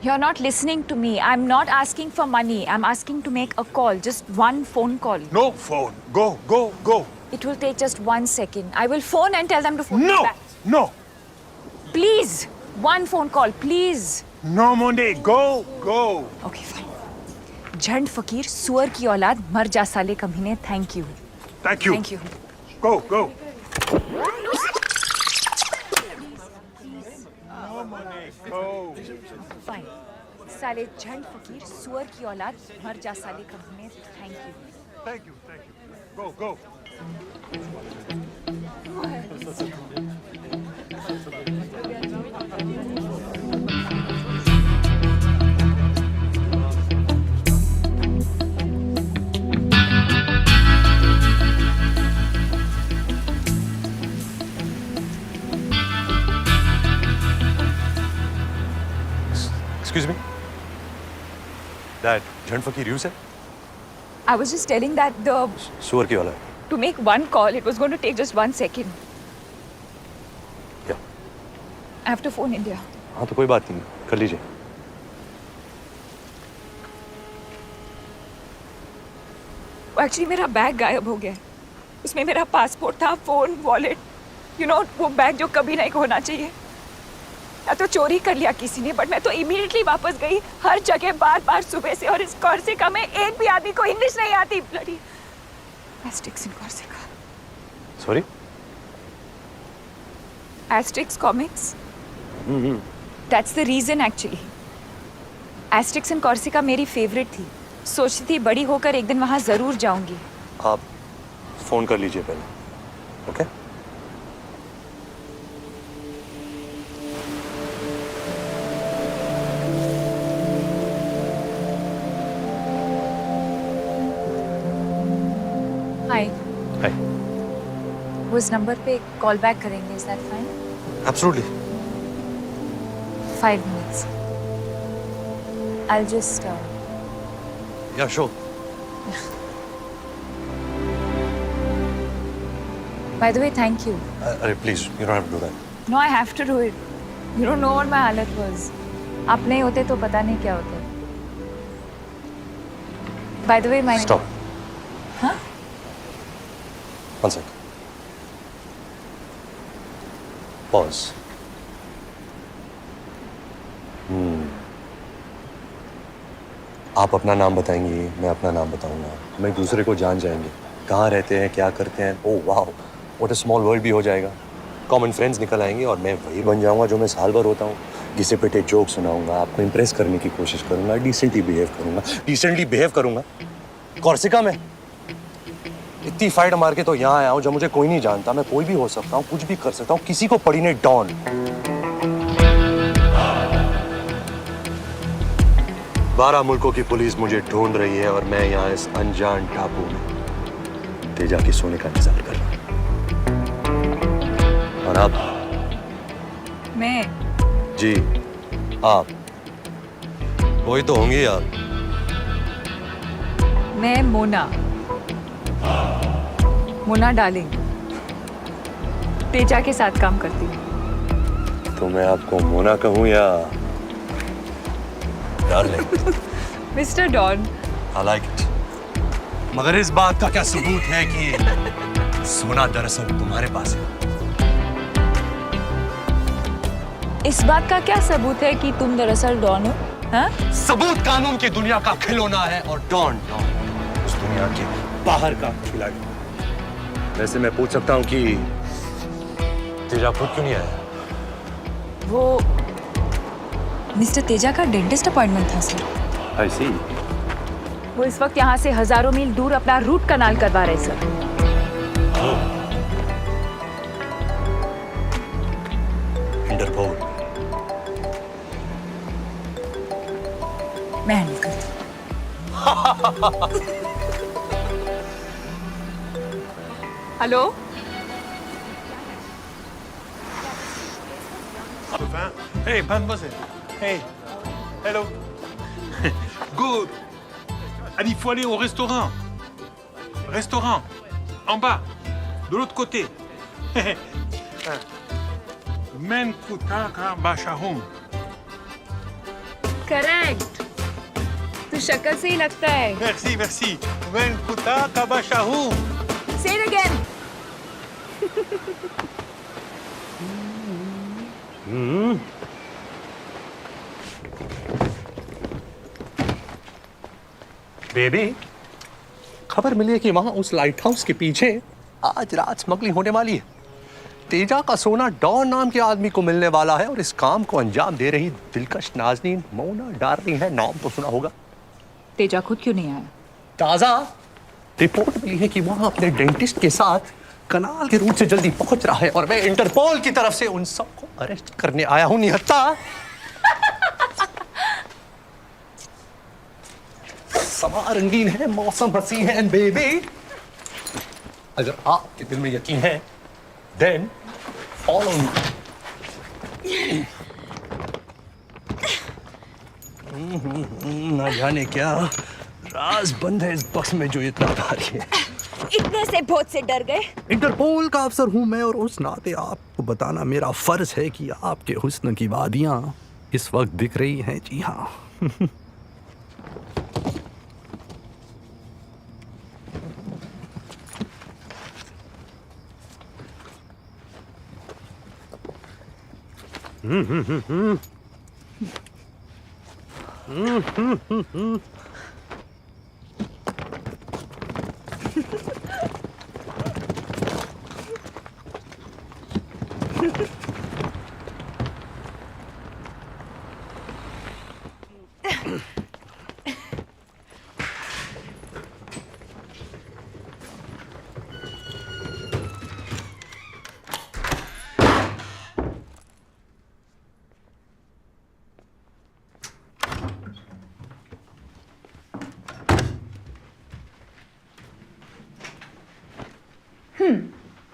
You're not listening to me. I'm not asking for money. I'm asking to make a call. Just one phone call. No phone. Go, go, go. It will take just 1 second. I will phone and tell them to phone me No, back. no, Please. One phone call, please. no money. Go, go. Okay, fine. झंड फकीर सुअर की औलाद मर जा साले कमीने. Thank you. Thank you. Thank you. Go, go. Go. Fine. साले झंड फकीर सुअर की औलाद मर जा साले कमीने. Thank you. Thank you, thank you. Go, go. Excuse me? That Jhand Fakir you said? I was just telling that सुअर की औलाद. to make one call, it was going to take just 1 second. क्या? I have to phone India. हाँ तो कोई बात नहीं, कर लीजिए. एक्चुअली मेरा बैग गायब हो गया है. उसमें मेरा पासपोर्ट था, फोन, वॉलेट, वो बैग जो कभी नहीं होना चाहिए. या तो चोरी कर लिया किसी ने, बट मैं तो इमीडिएटली वापस गई. हर जगह बार बार सुबह से, और इस कॉर्सिका में एक भी आदमी को इंग्लिश नहीं आती. Bloody Asterix in Corsica. Sorry? Asterix comics. That's the reason actually. Asterix in Corsica मेरी फेवरेट थी. सोचती थी बड़ी होकर एक दिन वहाँ जरूर जाऊंगी. आप फोन कर लीजिए पहले. ओके? हाय. हाय. वो इस नंबर पे कॉल बैक करेंगे. Is that fine? Absolutely. 5 minutes. I'll just Yeah, sure. by the way, thank you. अरे please, you don't have to do that. No, I have to do it. You don't know what my हालत was. आप नहीं होते तो पता नहीं क्या होता. By the way, my Stop. Huh? 1 sec. Pause. आप अपना नाम बताएंगी, मैं अपना नाम बताऊंगा. हम एक दूसरे को जान जाएंगे. कहाँ रहते हैं, क्या करते हैं. ओह वाह, व्हाट अ स्मॉल वर्ल्ड भी हो जाएगा. कॉमन फ्रेंड्स निकल आएंगे और मैं वही बन जाऊंगा जो मैं साल भर होता हूँ. घिसे पिटे जोक सुनाऊंगा, आपको इम्प्रेस करने की कोशिश करूंगा, डिसेंटली बिहेव करूंगा. कॉर्सिका में इतनी फाइट मार के तो यहाँ आया हूँ जब मुझे कोई नहीं जानता. मैं कोई भी हो सकता हूँ, कुछ भी कर सकता हूँ. किसी को पड़ी नहीं डॉन. 12 मुल्कों की पुलिस मुझे ढूंढ रही है और मैं यहाँ इस अनजान टापू में तेजा के सोने का इंतजार कर रहा हूँ. और आप? मैं जी आप वही तो होंगी. आप? मैं मोना डार्लिंग तेजा के साथ काम करती हूँ. तो मैं आपको मोना कहूँ या darling? Mister Don. I like it. मगर इस बात का क्या सबूत है कि सोना दरअसल तुम्हारे पास है? इस बात का क्या सबूत है कि तुम दरअसल डॉन हो? हाँ? सबूत कानून की दुनिया का खिलौना है और डॉन उस दुनिया के बाहर का खिलाड़ी. वैसे मैं पूछ सकता हूँ कि तेजा खुद क्यों नहीं आया? वो मिस्टर तेजा का डेंटिस्ट अपॉइंटमेंट था सर. I see. वो इस वक्त यहाँ से हजारों मील दूर अपना रूट कनाल करवा रहे सर. इंटरपोल. मैं हैंडल करती हूँ. Hello. Hey, mademoiselle. Hey. Hello. Good. Allez, il faut aller au restaurant. Restaurant. En bas. De l'autre côté. Men kutaka bashahum. Correct. तू शक्ल से ही लगता है। Merci, merci. Ben kuta kabashahu. Say it again. Baby, खबर मिली है कि वहां उस लाइट हाउस के पीछे आज रात स्मगलिंग होने वाली है। तेजा का सोना डॉन नाम के आदमी को मिलने वाला है और इस काम को अंजाम दे रही दिलकश नाज़नीन मोना डार्लिंग है। नाम तो सुना होगा। तेजा खुद क्यों नहीं आया? ताजा रिपोर्ट मिली है कि वहां अपने डेंटिस्ट के साथ कनाल के रूट से जल्दी पहुंच रहा है और मैं इंटरपोल की तरफ से उन सबको अरेस्ट करने आया हूं। निहत्ता, समा रंगीन है, मौसम हसी है एंड बेबी, अगर आपके दिल में यकीन है देन फॉलो मी। ना जाने क्या राज बंद है इस बक्स में जो इतना भारी है। इतने से बहुत से डर गए। इंटरपोल का अफसर हूं मैं और उस नाते आपको बताना मेरा फर्ज है कि आपके हुस्न की वादियां इस वक्त दिख रही हैं। जी हाँ।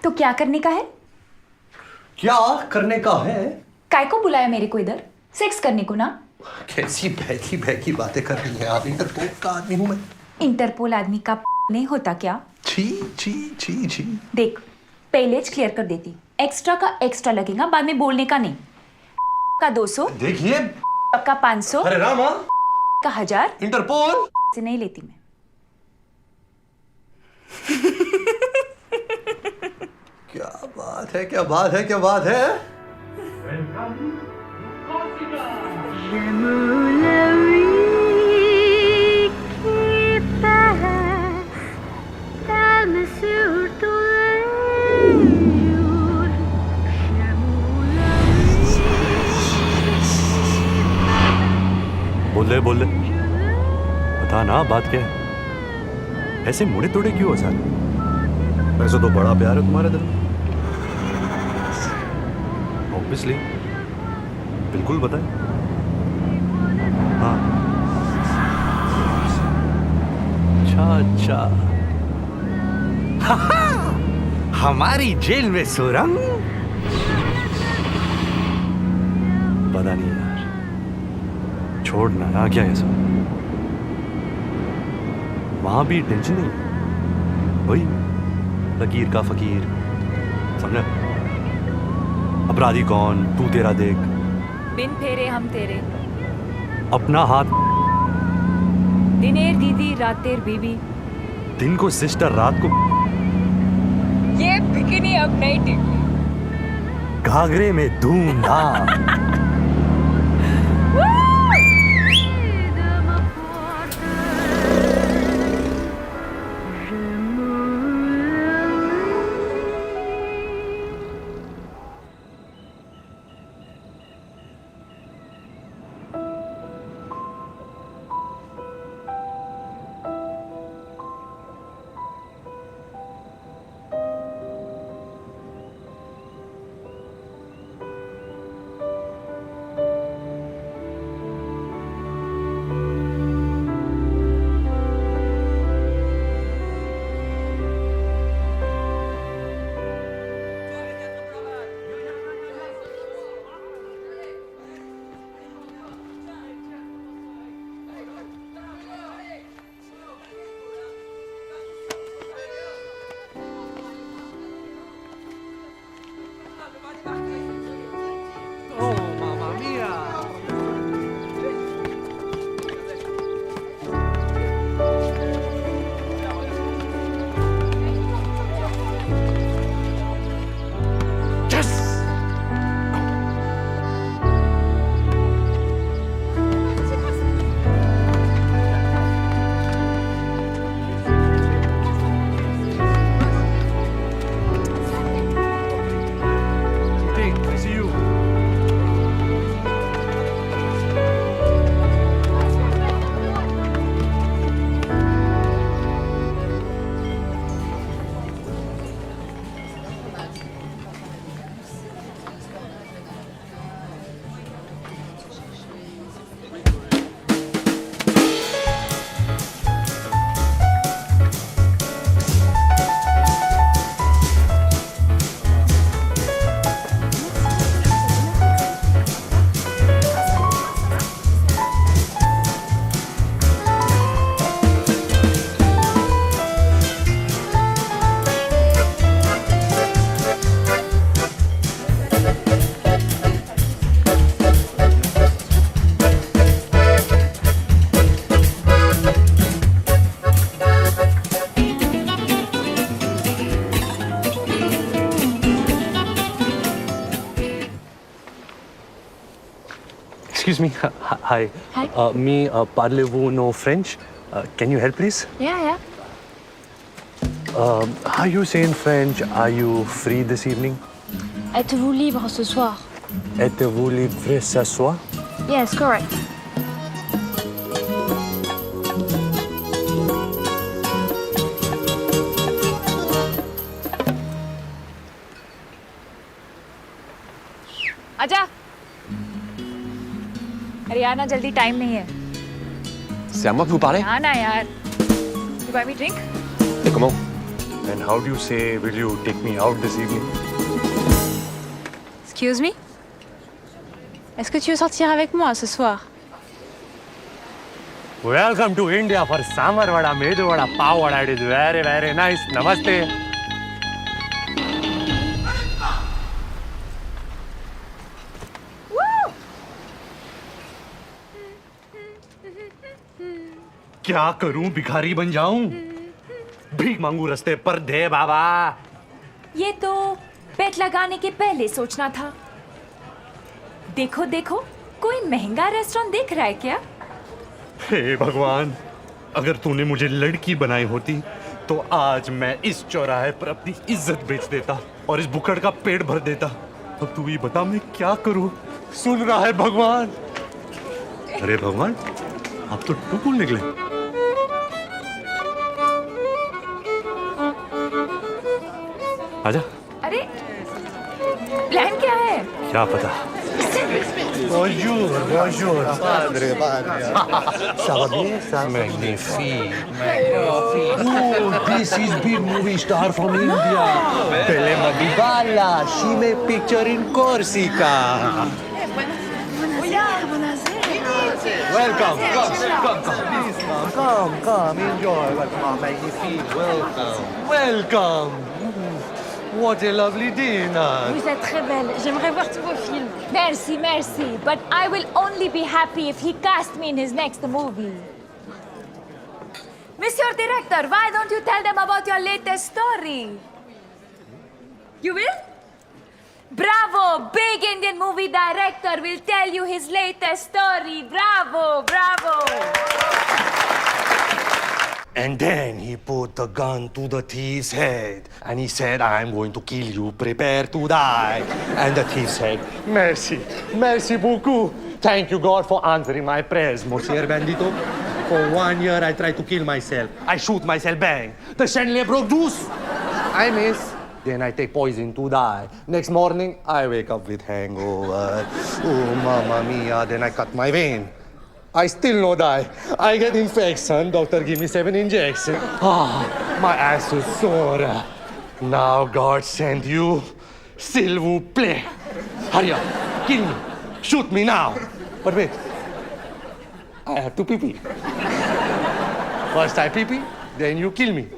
तो क्या करने का है? क्या करने का है? काय को बुलाया मेरे को इधर? सेक्स करने को ना? कैसी बहकी बहकी बातें कर रही हैं आप? इंटरपोल का आदमी हूं मैं। इंटरपोल आदमी का नहीं होता क्या? छी छी छी छी। देख, पहले क्लियर कर देती, एक्स्ट्रा का एक्स्ट्रा लगेगा, बाद में बोलने का नहीं। का 200, देखिए, का 500, अरे रामा, का 1000 इंटरपोल से नहीं लेती मैं। क्या बात है, क्या बात है, क्या बात है। बोल ले बता ना, बात क्या है? ऐसे मुड़े तोड़े क्यों हो सारे? वैसे तो बड़ा प्यार है तुम्हारे दिल में। ऑब्वियसली, बिल्कुल बताए। हाँ, अच्छा हमारी जेल में सुरंग? पता नहीं यार, छोड़ना आ क्या है सब। वहां भी टेंशन नहीं, वही लकीर का फकीर, समझा? अपराधी कौन, तू तेरा देख, बिन फेरे हम तेरे, अपना हाथ दिनेर दीदी रातेर बीबी। दिन को सिस्टर, रात को ये बिकिनी अब नहीं टिकी। घाघरे में धूमधाम। Excuse me. Hi. Hi. Me, parlez-vous no French? Can you help, please? Yeah. How you say in French, are you free this evening? Êtes-vous libre ce soir? Êtes-vous libre ce soir? Yes, correct. आजा। अरे यार ना जल्दी time नहीं है। C'est à moi que vous parlez? हाँ ना यार। You buy me drink? Et comment? And how do you say, will you take me out this evening? Excuse me? Est-ce que tu veux sortir avec moi ce soir? Welcome to India for sambar vada, medu vada, pav vada. It is very, very nice. Namaste. क्या करूं, भिखारी बन जाऊं? भीख मांगू रास्ते पर, दे बाबा। ये तो पेट लगाने के पहले सोचना था। देखो देखो, कोई महंगा रेस्टोरेंट दिख रहा है क्या? हे भगवान, अगर तूने मुझे लड़की बनाई होती तो आज मैं इस चौराहे पर अपनी इज्जत बेच देता और इस बुकड़ का पेट भर देता। अब तू ही बता मैं क्या करूं? सुन रहा है भगवान? अरे भगवान, आप तो टुकुल निकले। आजा। अरे प्लान क्या है? क्या पता। Bonjour, bonjour. Padre. Ça va bien, ça? Magnifique. Oh, this is big movie star from India. Pele Madhubala. She made picture in Corsica. Welcome. Come. Enjoy. Magnifique. Welcome. What a lovely dinner. Vous êtes très belle. J'aimerais voir tous vos films. Merci, but I will only be happy if he casts me in his next movie. Monsieur Director, why don't you tell them about your latest story? You will? Bravo! Big Indian movie director will tell you his latest story. Bravo! And then he put the gun to the thief's head and he said, I'm going to kill you, prepare to die. And the thief said, merci beaucoup. Thank you, God, for answering my prayers, Monsieur Bandito. For 1 year, I tried to kill myself. I shoot myself, bang. The chandelier broke loose. I miss. Then I take poison to die. Next morning, I wake up with hangover. Oh, mamma mia. Then I cut my vein. I still no die. I get infection. Doctor give me 7 injections. My ass is sore. Now God sent you. S'il vous plaît. Hurry up. Kill me. Shoot me now. But wait. I have to pee-pee. First I pee-pee, then you kill me.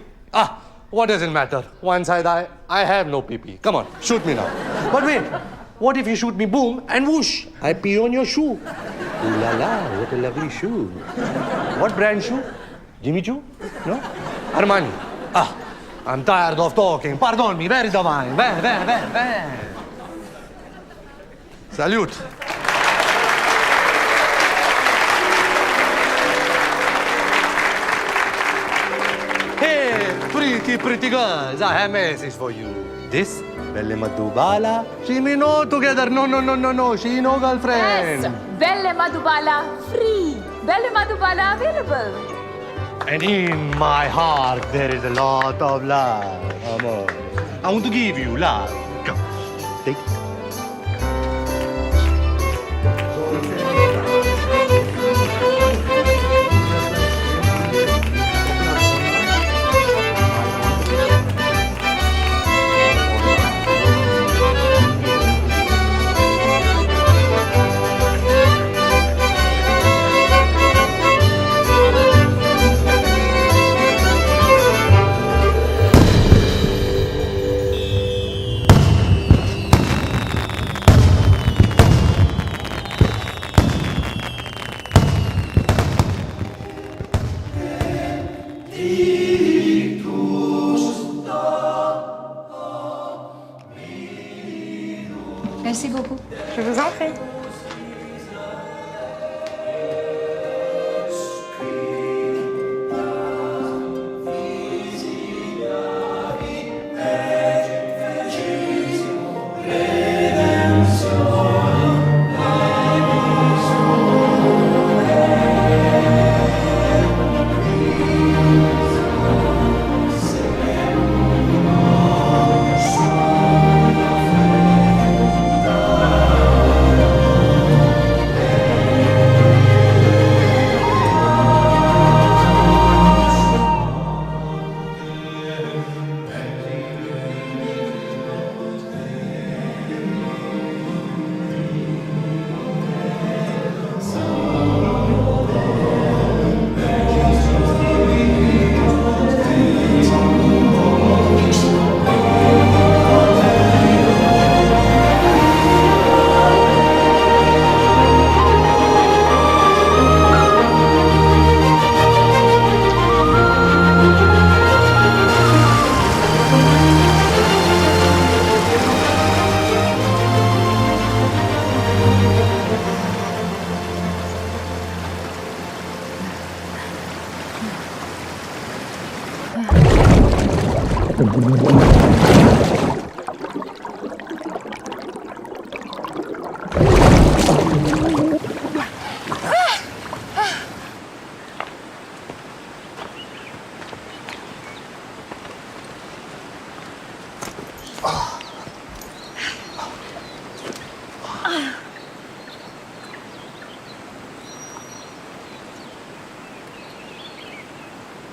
What does it matter? Once I die, I have no pee-pee. Come on, shoot me now. But wait. What if you shoot me, boom, and whoosh, I pee on your shoe? Ooh la la, what a lovely shoe. What brand shoe? Jimmy Choo? No? Armani. I'm tired of talking. Pardon me, where is the wine? Where? Salute. Hey, pretty girls, I have a message for you. This Belle Madhubala, she me no together. No, she no girlfriend. Yes, Belle Madhubala free. Belle Madhubala available. And in my heart there is a lot of love, amor. I want to give you love. Come, take it. Merci beaucoup. Je vous en prie.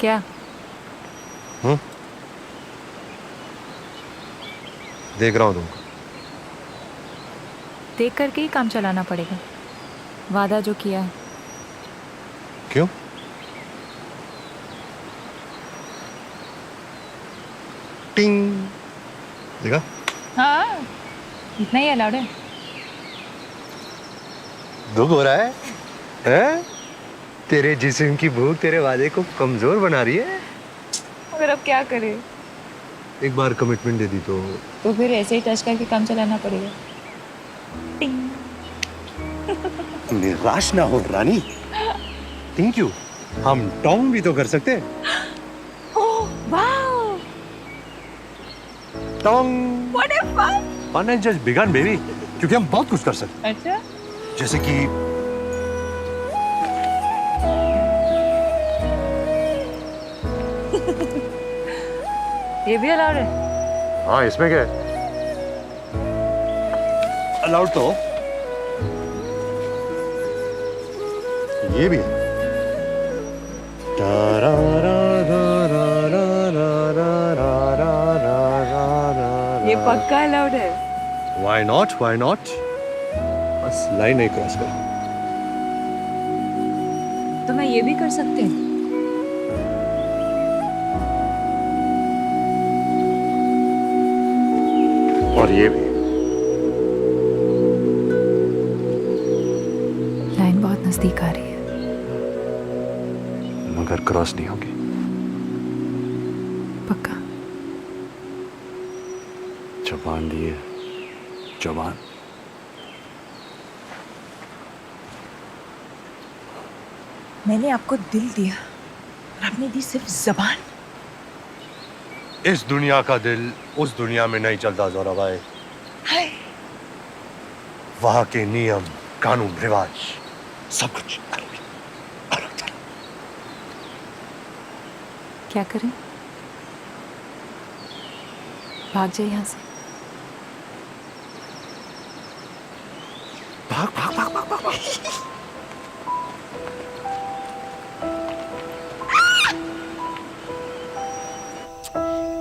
क्या? देख रहा हूँ तुमको। देख करके ही काम चलाना पड़ेगा। वादा जो किया है। क्यों? टिंग। देखा? हाँ, इतना ही अलाउड है। दुख हो रहा है? हैं? तेरे जिस्म की भूख तेरे वादे को कमजोर बना रही है। मगर अब क्या करें? एक बार कमिटमेंट दे दी तो फिर ऐसे ही टच करके काम चलाना पड़ेगा। निराश ना हो रानी। Thank you. हम टॉन्ग भी तो कर सकते हैं। Oh wow, tong. What a fun. Fun has just begun baby, क्योंकि हम बहुत कुछ कर सकते हैं। अच्छा, जैसे कि ये भी अलाउड है? हाँ, इसमें क्या है? अलाउड तो ये भी है। ये पक्का अलाउड है। Why not? Why not? बस लाइन नहीं क्रॉस कर। तो मैं ये भी कर सकते हैं। और ये भी। लाइन बहुत नजदीक आ रही है। मगर क्रॉस नहीं होगी। पक्का? जबान दिए, जबान। मैंने आपको दिल दिया और आपने दी सिर्फ जबान। इस दुनिया का दिल उस दुनिया में नहीं चलता जोरा भाई। हाय, वहां के नियम, कानून, रिवाज, सब कुछ अलग चला। क्या करें? भाग जाए यहाँ से। भाग भाग भाग भाग भाग, भाग।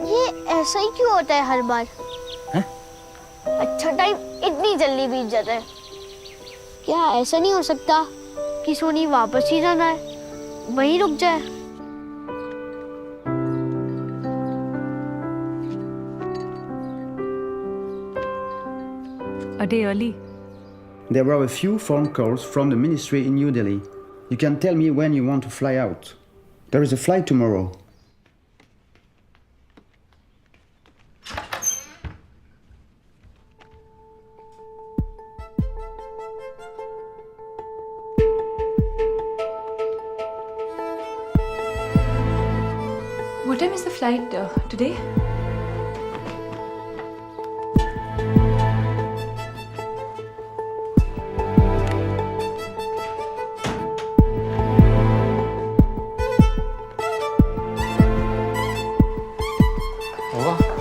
ये ऐसा ही क्यों होता है हर बार? हैं? अच्छा टाइम इतनी जल्दी बीत जाता है। क्या ऐसा नहीं हो सकता कि सोनी वापस ही जाना है, वहीं रुक जाए? A day early. There were a few phone calls from the ministry in New Delhi. You can tell me when you want to fly out. There is a flight tomorrow. What time is the flight today?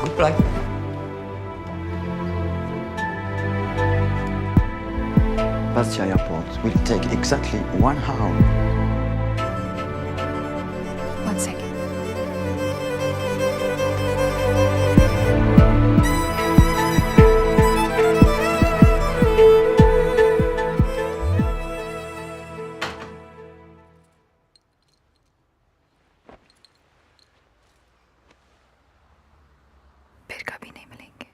Good flight. Past the airport will take exactly 1 hour. 1 second. फिर कभी नहीं मिलेंगे।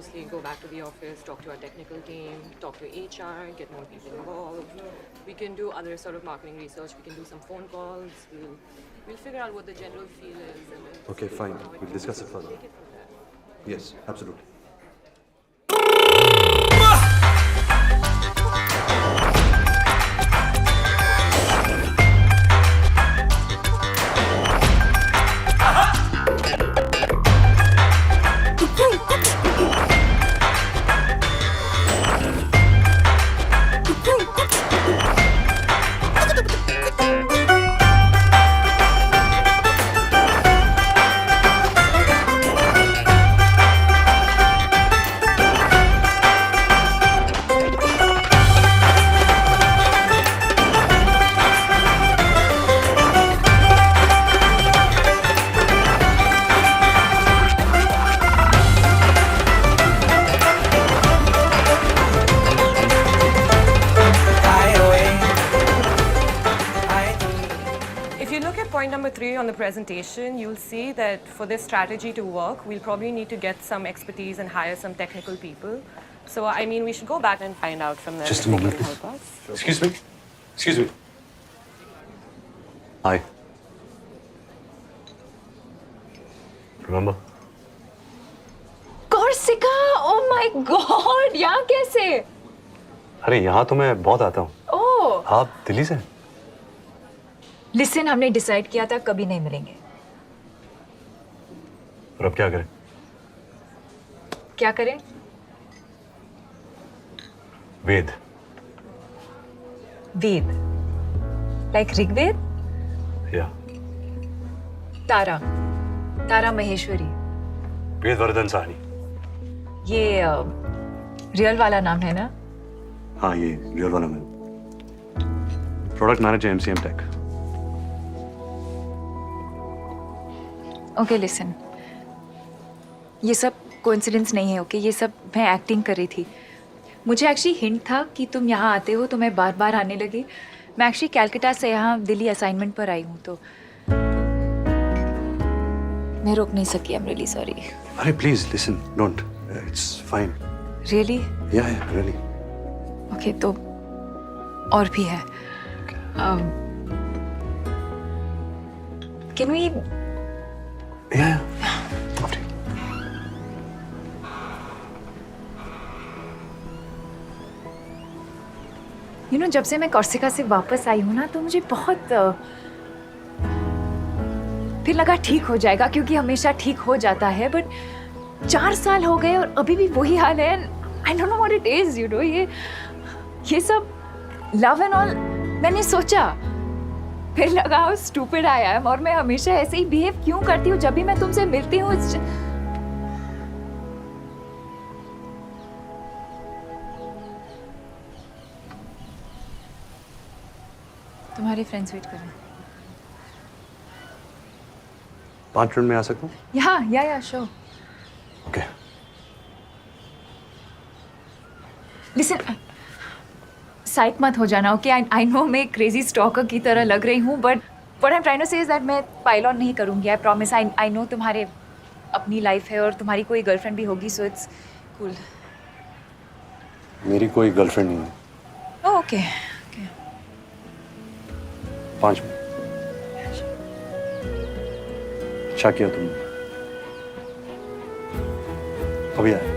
obviously go back to the office, talk to our technical team, talk to HR, get more people involved. We can do other sort of marketing research. We can do some phone calls. We'll figure out what the general feel is. And then Okay, see fine. how it We'll goes. discuss it further. Take it from there. Yes, absolutely. If you look at point number 3 on the presentation, you'll see that for this strategy to work, we'll probably need to get some expertise and hire some technical people. So, I mean, we should go back and find out from them Just if a they moment, can please. help us. Excuse me. Excuse me. Hi. Remember? Corsica, oh my god, यहाँ कैसे? अरे यहाँ तो मैं बहुत आता हूँ। ओह, आप दिल्ली से? लिसन, हमने डिसाइड किया था कभी नहीं मिलेंगे। और अब क्या करें? क्या करें? वेद। वेद, लाइक ऋग्वेद? या तारा, तारा महेश्वरी। वेद वर्धन साहनी। ये रियल वाला नाम है ना? हाँ, ये रियल वाला मैं। Product manager MCM tech. Okay listen, ये सब कोइंसिडेंस नहीं है। ओके, ये सब मैं एक्टिंग कर रही थी। मुझे एक्चुअली हिंट था कि तुम यहाँ आते हो तो मैं बार बार आने लगी। मैं एक्चुअली कैलकाटा से यहाँ दिल्ली असाइनमेंट पर आई हूँ, तो मैं रोक नहीं सकी। I am really sorry. अरे please listen, don't, it's fine. Really? Yeah really. Okay, तो और भी है। Can we? Yeah you know, जब से मैं कॉर्सिका से वापस आई हूँ ना, तो मुझे बहुत फिर लगा ठीक हो जाएगा, क्योंकि हमेशा ठीक हो जाता है। बट 4 साल हो गए और अभी भी वही हाल है। I don't know what it is, you know. ये सब लव एंड ऑल मैंने सोचा, फिर लगा हाउ स्टूपिड आई एम, और मैं हमेशा ऐसे ही बिहेव क्यों करती हूँ जब भी मैं तुमसे मिलती हूँ। तुम्हारे फ्रेंड्स वेट कर रहे हैं। 5 मिनट में आ सकता हूँ? या श्योर। ओके। लिसन, साइक मत हो जाना। ओके, आई नो मैं क्रेजी स्टॉकर की तरह लग रही हूँ, but what I am trying to say is that मैं पाइल ऑन नहीं करूँगी। I promise. आई नो तुम्हारे अपनी लाइफ है और तुम्हारी कोई गर्लफ्रेंड भी होगी, सो इट्स कूल। मेरी कोई गर्लफ्रेंड नहीं है। ओके। 5 मिनट। अच्छा किया तुमने। अभी आया।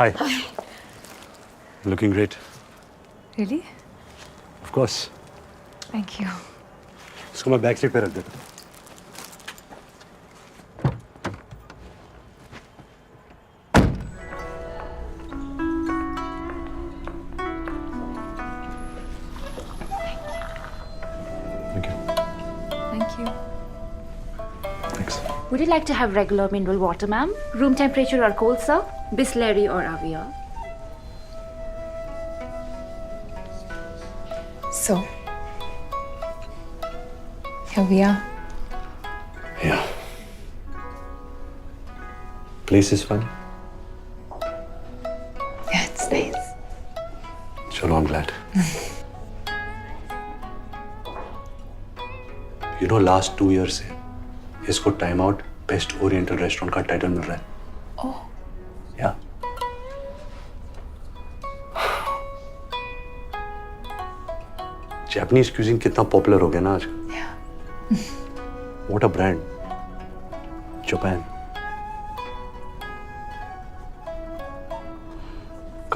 Hi. Looking great. Really? Of course. Thank you. इसको मैं बैक सीट पे रख देता हूँ। Thank you. Would you like to have regular mineral water, ma'am? Room temperature or cold, sir? Bisleri or Avia? So, here we are. Yeah. Place is fun. Yeah, it's nice. Chalo, I'm glad. You know, last 2 years से इसको time out best oriental restaurant का title मिल रहा है। ओह, या Japanese cuisine कितना popular हो गया ना आज। What a brand, Japan.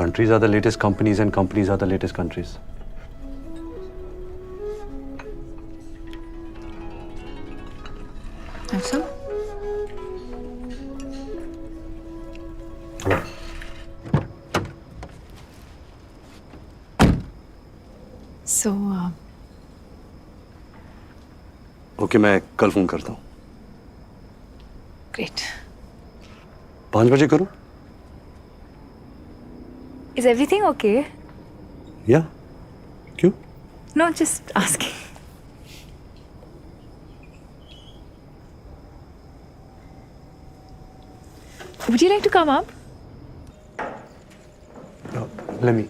Countries are the latest companies and companies are the latest countries. have some? So, okay, मैं कल फोन करता हूँ। great. 5 बजे करूँ? Is everything okay? या क्यों? No, just asking. Would you like to come up? Let me.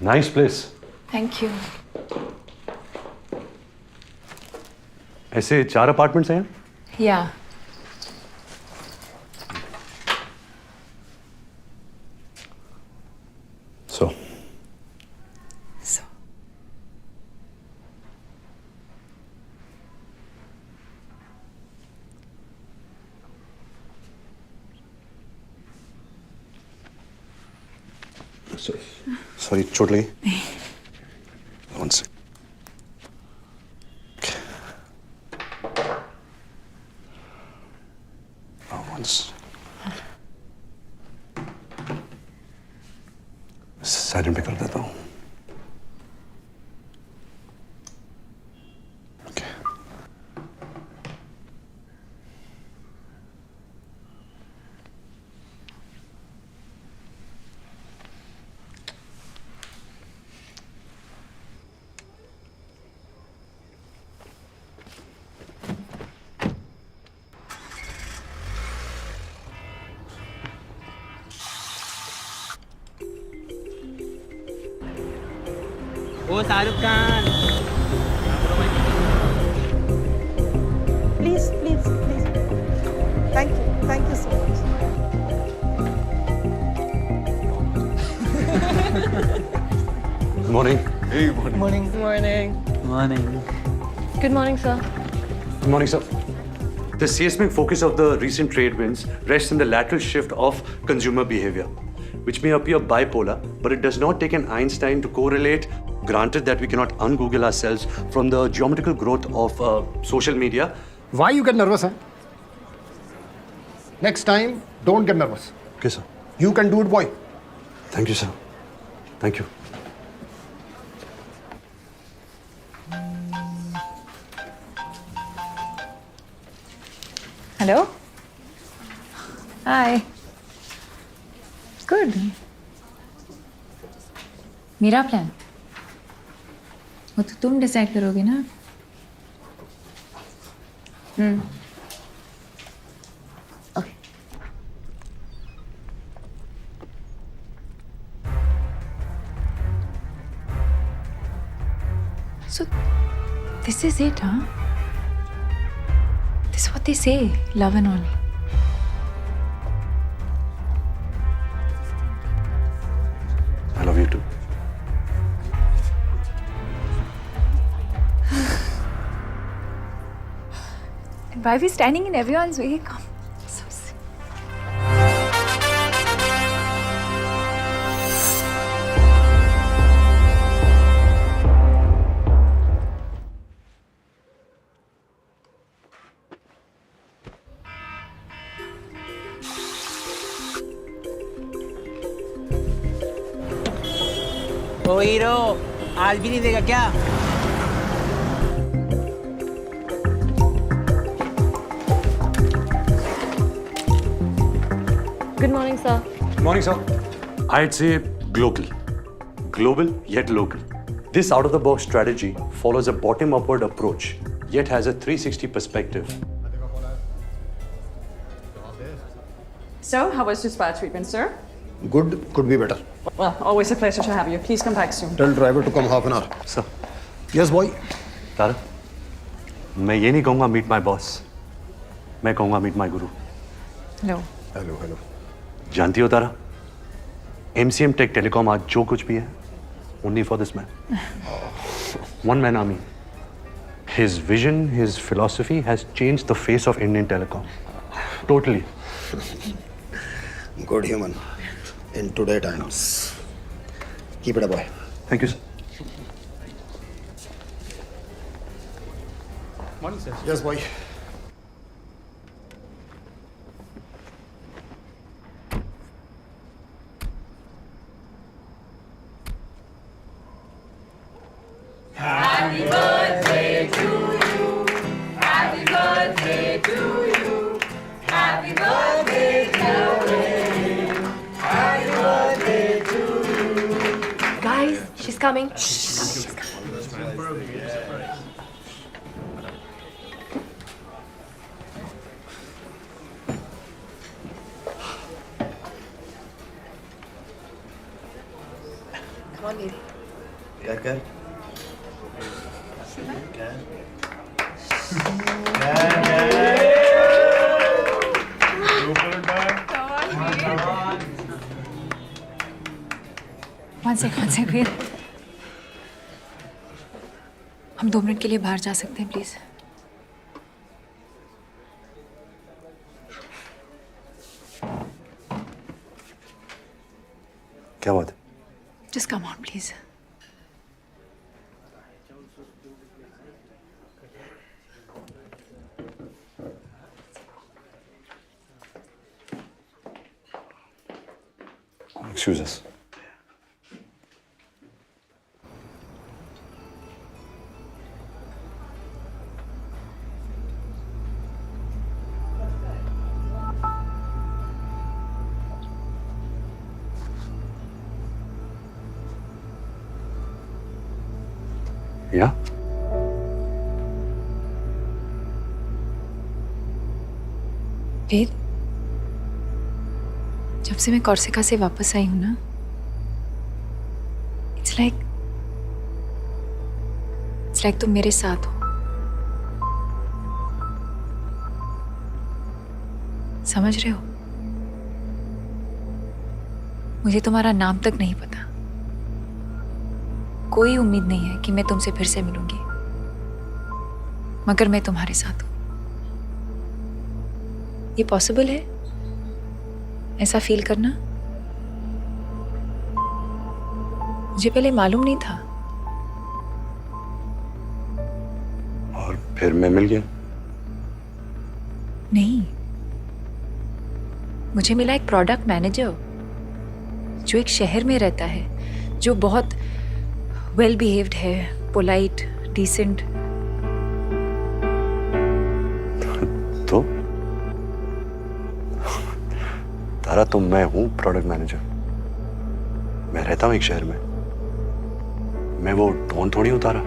Nice place. Thank you. ऐसे 4 apartments हैं? Yeah. So. Sorry, चोट लगी? One sec. Once. साइलेंट पे कर देता हूँ। ओ Shahrukh Khan, Please, please, please. Thank you so much. Good morning. Hey, Morning. Morning. morning. Good morning, sir. Good morning, sir. The seismic focus of the recent trade winds rests in the lateral shift of consumer behavior, which may appear bipolar, but it does not take an Einstein to correlate. Granted that we cannot un-Google ourselves from the geometrical growth of social media. Why you get nervous, huh? Next time, don't get nervous. Okay, sir. You can do it, boy. Thank you, sir. Thank you. Hello? Hi. Good. मेरा plan वो तो तुम decide करोगे ना। Okay. So this is it, huh? This is what they say, love and all. I love you too. Why are we standing in everyone's way? Come. So sick. O hero आज भी नहीं देगा क्या? Good morning, sir. Morning, sir. I'd say global. Global yet local. This out-of-the-box strategy follows a bottom-upward approach, yet has a 360 perspective. So, how was your spa treatment, sir? Good, could be better. Well, always a pleasure to have you. Please come back soon. Tell driver to come half an hour. Sir. Yes, boy. तारा, मैं ये नहीं कहूँगा meet my boss. मैं कहूँगा meet my guru. No. Hello, hello. जानती हो तारा, MCM Tech Telecom आज जो कुछ भी है, only for this man. One man army. His vision, his philosophy has changed the face of Indian telecom. Totally. Good human. In today times. Keep it up, boy. Thank you, sir. Morning, sir. Yes, boy. Guys, she's coming. Come on, baby. Yeah, good. One sec, wait. हम 2 minute के लिए बाहर जा सकते हैं, please? क्या बात है? Just come on, please. Excuse us. Yeah? वेद, जब से मैं कॉर्सिका से वापस आई हूं ना, इट्स लाइक तुम मेरे साथ हो। समझ रहे हो? मुझे तुम्हारा नाम तक नहीं पता। कोई उम्मीद नहीं है कि मैं तुमसे फिर से मिलूंगी, मगर मैं तुम्हारे साथ हूं। ये पॉसिबल है ऐसा फील करना? मुझे पहले मालूम नहीं था। और फिर मैं मिल गया? नहीं, मुझे मिला एक प्रोडक्ट मैनेजर जो एक शहर में रहता है, जो बहुत वेल बिहेव्ड है, पोलाइट, डिसेंट। तो तारा, तो मैं हूं प्रोडक्ट मैनेजर। मैं रहता हूं एक शहर में। मैं वो डॉन थोड़ी हूं तारा।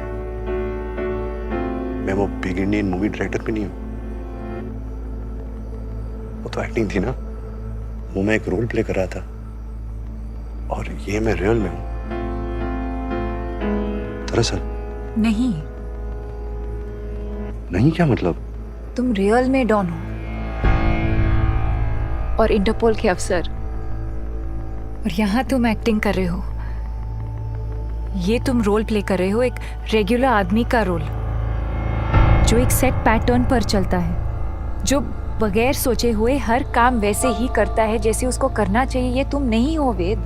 मैं वो बिग इंडियन मूवी डायरेक्टर भी नहीं हूं। वो तो एक्टिंग थी ना, वो मैं एक रोल प्ले कर रहा था, और ये मैं रियल में हूं। दरअसल नहीं। नहीं क्या मतलब? तुम रियल में डॉन हो और इंटरपोल के अफसर, और यहाँ तुम एक्टिंग कर रहे हो। ये तुम रोल प्ले कर रहे हो एक रेगुलर आदमी का रोल, जो एक सेट पैटर्न पर चलता है। जो बगैर सोचे हुए हर काम वैसे ही करता है जैसे उसको करना चाहिए, ये तुम नहीं हो वेद।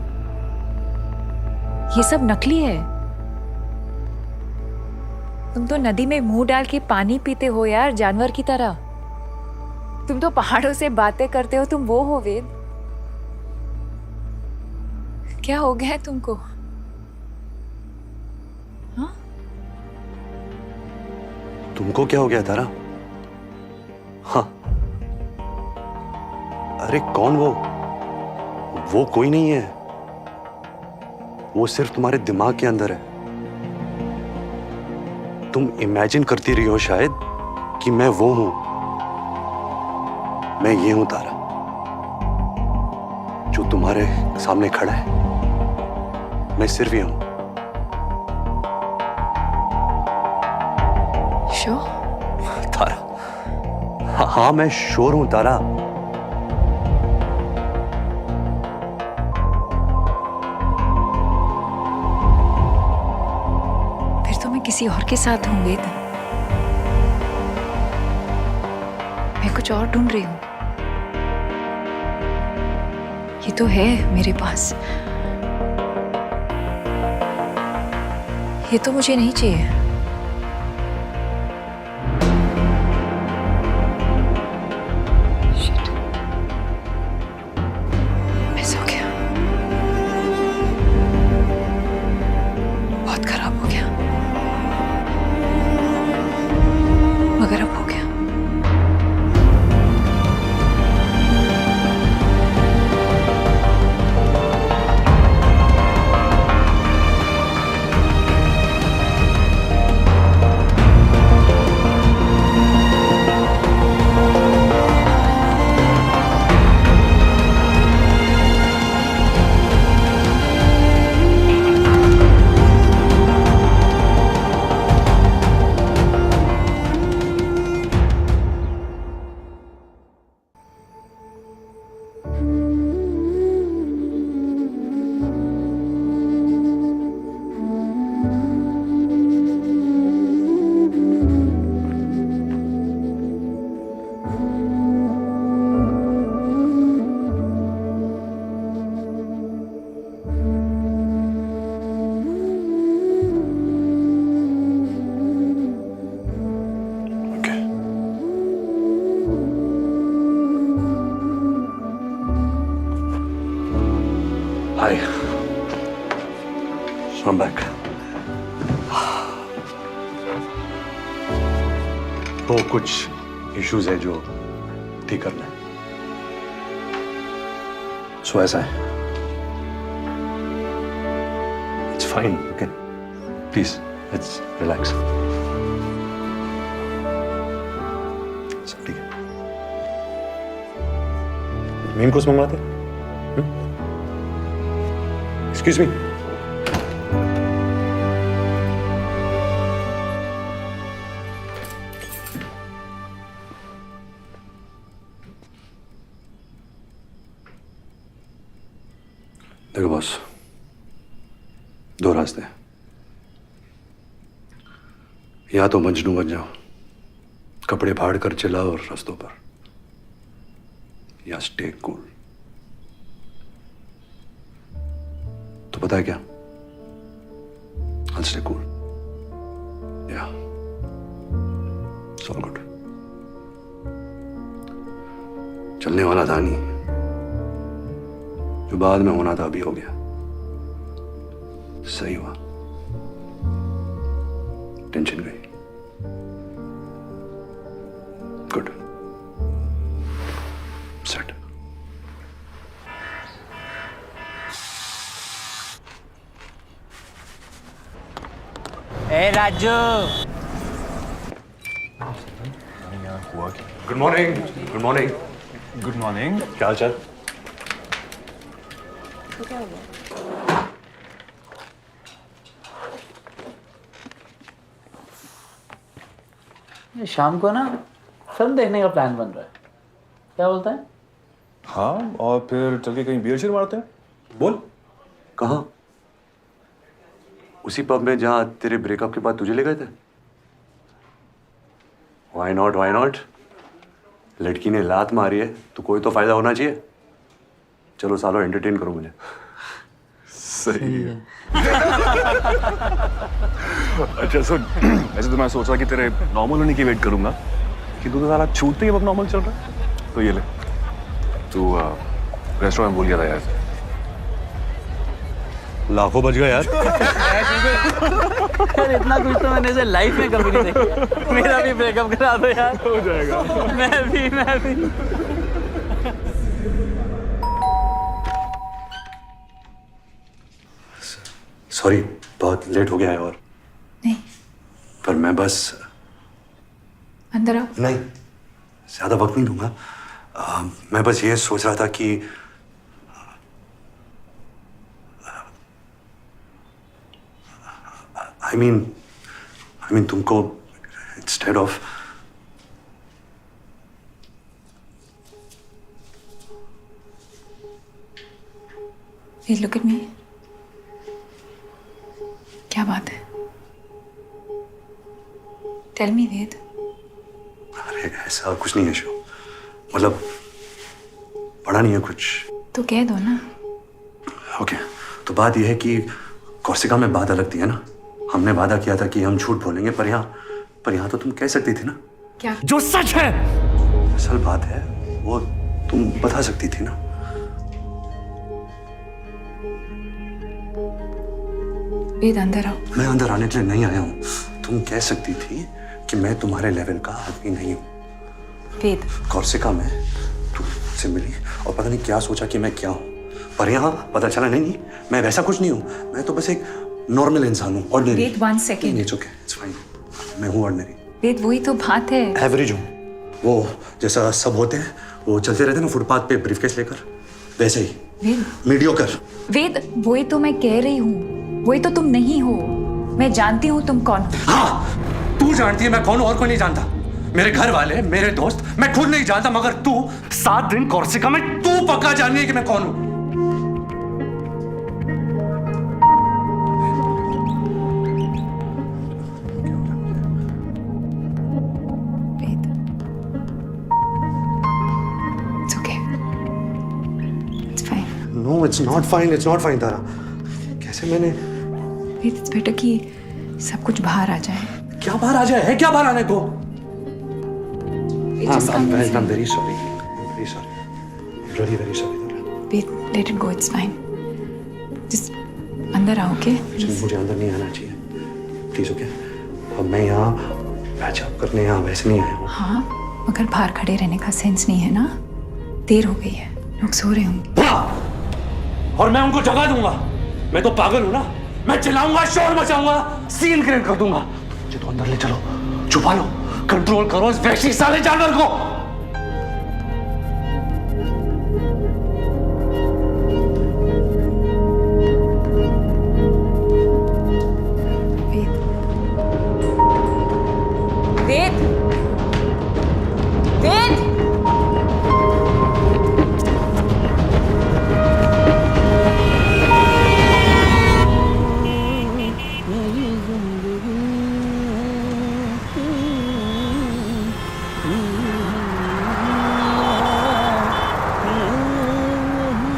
ये सब नकली है। तुम तो नदी में मुंह डाल के पानी पीते हो यार, जानवर की तरह। तुम तो पहाड़ों से बातें करते हो, तुम वो हो वेद। क्या हो गया है तुमको? हाँ? तुमको क्या हो गया तारा? हाँ, अरे कौन वो? वो कोई नहीं है, वो सिर्फ तुम्हारे दिमाग के अंदर है। तुम इमेजिन करती रही हो शायद कि मैं वो हूं। मैं ये हूं तारा, जो तुम्हारे सामने खड़ा है। मैं सिर्फ ये हूं। श्योर? तारा, हाँ मैं श्योर हूं तारा। फिर तो मैं किसी और के साथ हूँ वेद। मैं कुछ और ढूंढ रही हूँ। ये तो है मेरे पास, ये तो मुझे नहीं चाहिए। Shit. मिस हो गया, बहुत खराब हो गया, मगर अब हो गया। Hi. I'm back. तो कुछ इश्यूज है जो ठीक करना है। सो ऐसा है। It's fine. Okay. Please, let's relax. सब ठीक है। मेन कोर्स मंगवाते हैं? Excuse me. देखो बॉस, दो रास्ते हैं। या तो मजनू बन जाओ, कपड़े फाड़ कर चिल्लाओ और रास्तों पर, या स्टे कूल। तो पता है क्या? I'll stay cool. Yeah. It's all good. चलने वाला था नहीं, जो बाद में होना था अभी हो गया। सही हुआ, टेंशन गई। Good, set. ए Raju, good morning. Good morning. Good morning. क्या हाल चाल? शाम को ना फिल्म देखने का प्लान बन रहा है, क्या बोलता है? हाँ, और फिर चल के कहीं बियर शियर मारते हैं। बोल, कहाँ? उसी पब में जहाँ तेरे ब्रेकअप के बाद तुझे ले गए थे? Why not? Why not? लड़की ने लात मारी है तो कोई तो फायदा होना चाहिए। चलो सालों एंटरटेन करो मुझे। सही है। अच्छा सुन, ऐसे तो मैं सोच रहा कि तेरे नॉर्मल होने की वेट करूंगा कि तू तो साला छूटते ही अब नॉर्मल चल रहा है। तो ये ले, तू रेस्टोरेंट भूल गया था यार। लाखों बच गए यार। यार इतना कुछ तो मैंने इसे लाइफ में कभी नहीं देखा। मेरा भी ब्रेकअप करा दो यार। हो जाएगा। मैं भी। सॉरी, बहुत लेट हो गया है। और नहीं, पर मैं बस अंदर आओ। नहीं, ज्यादा वक्त नहीं दूंगा। मैं बस ये सोच रहा था कि I mean तुमको instead of Please look at me. क्या बात है? Tell me, वेद। अरे ऐसा कुछ नहीं है शो, मतलब पढ़ा नहीं है कुछ। तो कह दो ना। ओके, तो बात यह है कि कोर्सिका में बात अलग थी है ना। हमने वादा किया था कि हम झूठ बोलेंगे, पर यहाँ तो तुम कह सकती थी ना। क्या? जो सच है। असल बात है वो तुम बता सकती थी ना। वेद अंदर आओ। मैं अंदर आने के लिए नहीं आया हूँ। तुम कह सकती थी कि मैं तुम्हारे लेवल का आदमी नहीं हूँ। वेद, कोर्सिका में तू मुझसे मिली और पता नहीं क्या सोचा कि मैं क्या हूँ, पर यहाँ पता चला नहीं, मैं वैसा कुछ नहीं हूँ। मैं तो बस एक नॉर्मल इंसान हूँ, ordinary. Ved, 1 second। It's okay, it's fine. मैं हूँ ऑर्डिनरी। वेद, वही तो बात है। एवरेज हूँ, वो जैसा सब होते हैं, वो चलते रहते हैं ना फुटपाथ पे ब्रीफकेस लेकर, वैसे ही। वेद, मीडियोकर। वेद, वही तो मैं कह रही हूँ। वही तो तुम नहीं हो। मैं जानती हूँ तुम कौन हो। हाँ, तू जानती है मैं कौन हूँ और कोई नहीं जानता। मेरे घर वाले, मेरे दोस्त, मैं खुद नहीं जानता, मगर तू 7 दिन कोर्सिका में तू पक्का जाननी है कि मैं कौन हूँ। वेद, it's okay. It's fine. No, it's not fine. It's not fine, तारा। कैसे मैंने? वेद, it's better कि सब कुछ बाहर आ जाए। क्या बाहर आ जाए? है क्या बाहर आने को? I'm very sorry. I'm very sorry. Really very sorry, Tara. Wait, let it go. It's fine. Just अंदर आओ, okay? मुझे अंदर नहीं आना चाहिए, प्लीज। ओके, अब मैं यहाँ पैचअप करने यहाँ वैसे नहीं आया हूँ। हाँ, मगर बाहर खड़े रहने का सेंस नहीं है ना। देर हो गई है, लोग सो रहे होंगे। और मैं उनको जगा दूंगा। मैं तो पागल हूँ ना। मैं चिल्लाऊंगा, शोर मचाऊंगा, सीन क्रिएट कर दूंगा। मुझे तो अंदर ले चलो, छुपा लो, कंट्रोल करो इस वैसी साले जानवर को। वेद, वेद,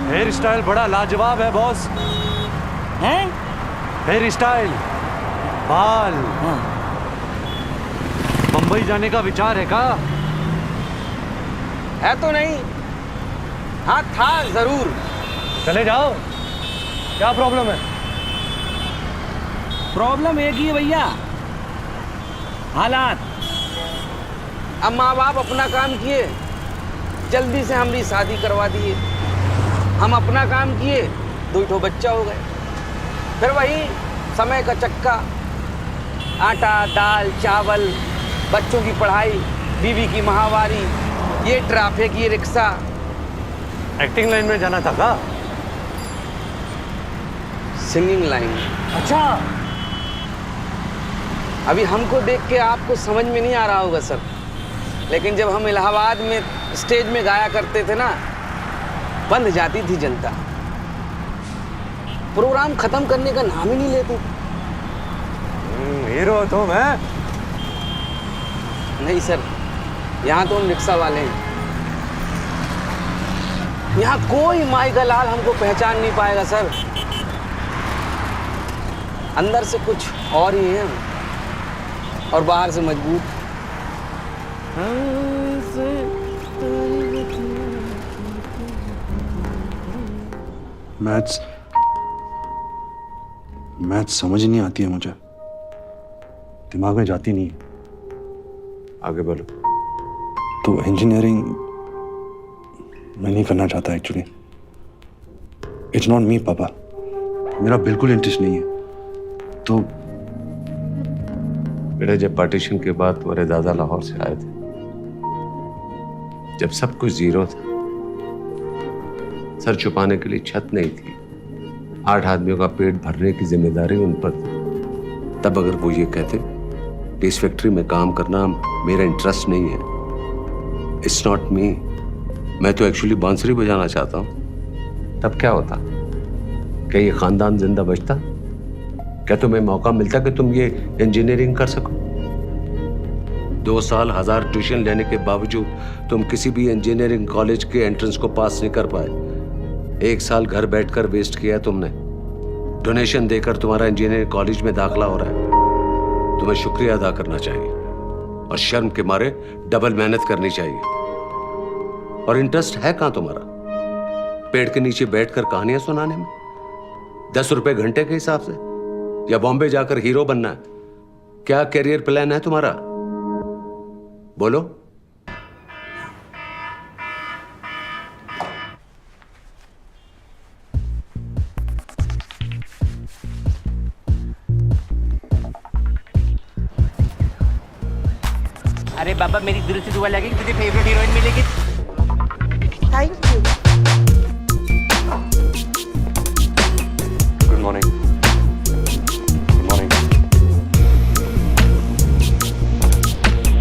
हेयर स्टाइल बड़ा लाजवाब है बॉस। हैं? हेयर स्टाइल, बाल। मुंबई जाने का विचार है का? है तो नहीं। हाँ था जरूर। चले जाओ, क्या प्रॉब्लम है? प्रॉब्लम एक ही है भैया, हालात। अब माँ बाप अपना काम किए, जल्दी से हमारी शादी करवा दिए। हम अपना काम किए, 2 बच्चा हो गए। फिर वही समय का चक्का, आटा दाल चावल, बच्चों की पढ़ाई, बीवी की माहवारी, ये ट्रैफिक, ये रिक्शा। एक्टिंग लाइन में जाना था का? Singing line. अच्छा, अभी हमको देख के आपको समझ में नहीं आ रहा होगा सर, लेकिन जब हम इलाहाबाद में स्टेज में गाया करते थे ना, बंद जाती थी जनता। प्रोग्राम खत्म करने का नाम ही नहीं लेती। हीरो तो मैं। नहीं सर, यहाँ तो हम रिक्शा वाले हैं। यहाँ कोई माई का लाल हमको पहचान नहीं पाएगा सर। अंदर से कुछ और ही है और बाहर से मजबूत। मैथ्स समझ ही नहीं आती है मुझे, दिमाग में जाती नहीं है। आगे बोलो। तो इंजीनियरिंग मैं नहीं करना चाहता एक्चुअली। इट्स नॉट मी पापा, मेरा बिल्कुल इंटरेस्ट नहीं है। तो बेटा, जब पार्टीशन के बाद तुम्हारे दादा लाहौर से आए थे, जब सब कुछ जीरो था, सर छुपाने के लिए छत नहीं थी, 8 आदमियों का पेट भरने की जिम्मेदारी उन पर थी, तब अगर वो ये कहते कि इस फैक्ट्री में काम करना मेरा इंटरेस्ट नहीं है, इट्स नॉट मी, मैं तो एक्चुअली बांसुरी बजाना चाहता हूं, तब क्या होता? क्या ये खानदान जिंदा बचता? क्या तुम्हें मौका मिलता कि तुम ये इंजीनियरिंग कर सको? 2 साल 1000 ट्यूशन लेने के बावजूद तुम किसी भी इंजीनियरिंग कॉलेज के एंट्रेंस को पास नहीं कर पाए। 1 साल घर बैठकर वेस्ट किया तुमने। डोनेशन देकर तुम्हारा इंजीनियरिंग कॉलेज में दाखिला हो रहा है। तुम्हें शुक्रिया अदा करना चाहिए और शर्म के मारे डबल मेहनत करनी चाहिए। और इंटरेस्ट है कहां तुम्हारा? पेड़ के नीचे बैठकर कहानियां सुनाने में, 10 रुपए घंटे के हिसाब से, या बॉम्बे जाकर हीरो बनना है? क्या करियर प्लान है तुम्हारा? बोलो। अरे बाबा, मेरी दिल से दुआ लगेगी, तुझे फेवरेट हीरोइन मिलेगी। Thank you. Good morning. Good morning.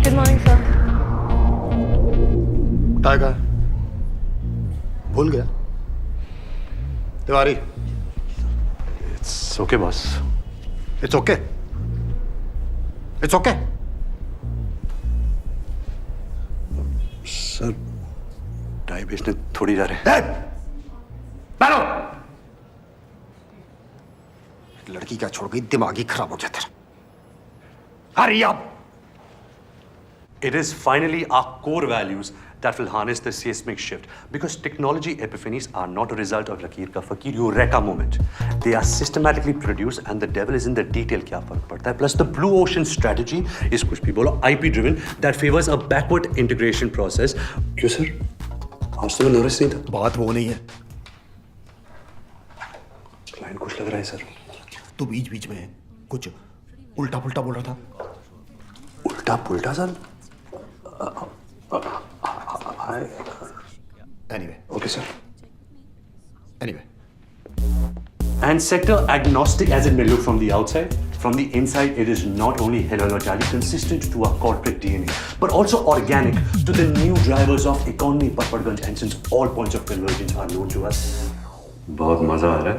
Good morning, sir. Tiger भूल गया? Tiwari. It's okay boss. It's okay. It's okay. Sir, tie बेचने थोड़ी जा रहे हैं। बैठो। लड़की क्या छोड़ गई, दिमाग ही खराब हो गया तेरा। Hurry up. It is finally our core values that will harness the seismic shift, because technology epiphanies are not a result of Lakir ka Fakir Eureka moment. They are systematically produced and the devil is in the detail. क्या फर्क पड़ता है? Plus the blue ocean strategy is कुछ भी बोलो IP driven that favors a backward integration process. क्यों sir? आज तो मैं नर्वस नहीं था। बात वो नहीं है। क्लाइंट कुछ लग रहा है सर। तू बीच बीच में कुछ उल्टा पुल्टा बोल रहा था। उल्टा पुल्टा sir? Anyway. Okay, sir. Anyway. And sector agnostic as it may look from the outside, from the inside it is not only heterologically consistent to our corporate DNA, but also organic to the new drivers of economy, Patparganj, and since all points of convergence are known to us. बहुत मजा आ रहा है।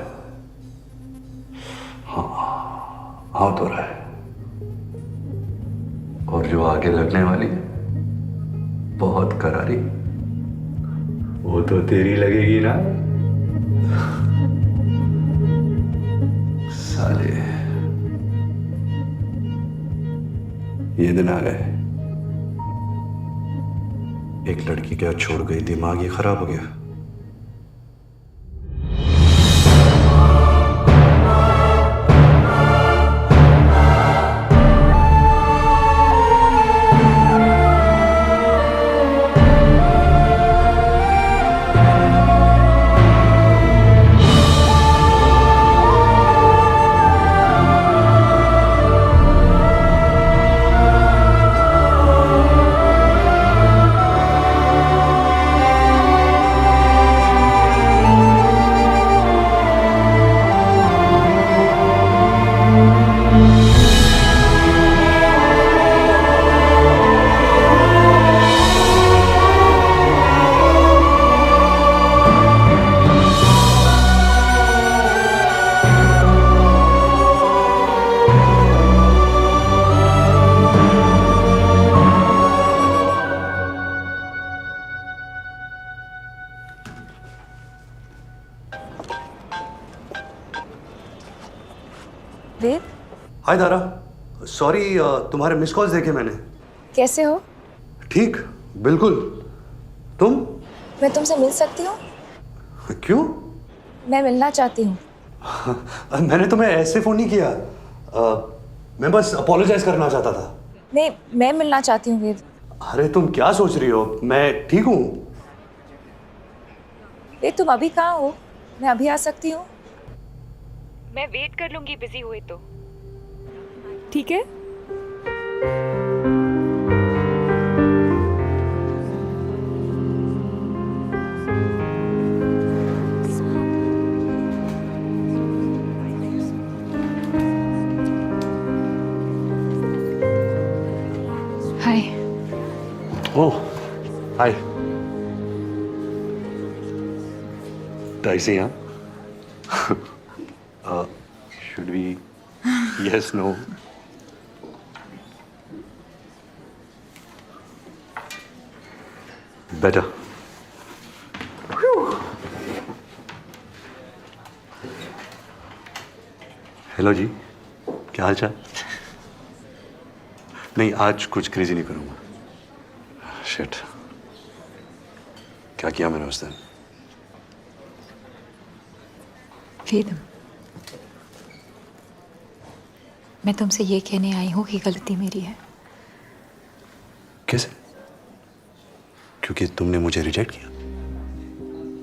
हाँ, हाँ तो रहा है। और जो आगे लगने वाली है, बहुत करारी, वो तो तेरी लगेगी ना साले। ये दिन आ गए। एक लड़की क्या छोड़ गई, दिमाग ही खराब हो गया। हाय दारा, सॉरी तुम्हारे मिस कॉल्स देखे मैंने। कैसे हो? ठीक, बिल्कुल। तुम? मैं तुमसे मिल सकती हूँ? क्यों? मैं मिलना चाहती हूँ। मैंने तुम्हें ऐसे फोन नहीं किया। मैं बस अपोलोजाइज करना चाहता था। नहीं, मैं मिलना चाहती हूँ वेद। अरे तुम क्या सोच रही हो? मैं ठीक हूँ। वेद, तुम अभी कहाँ हो? मैं अभी आ सकती हूँ? मैं वेट कर लूंगी बिजी हुए तो। ठीक है? हाय। Oh, hi. डाइसी, हाँ? Should we? Yes, no. Better. Hello जी, क्या हाल चाल? नहीं, आज कुछ क्रेजी नहीं करूंगा। शिट, क्या किया मैंने उस दिन? वेद, मैं तुमसे ये कहने आई हूँ कि गलती मेरी है। कैसे? क्योंकि तुमने मुझे रिजेक्ट किया?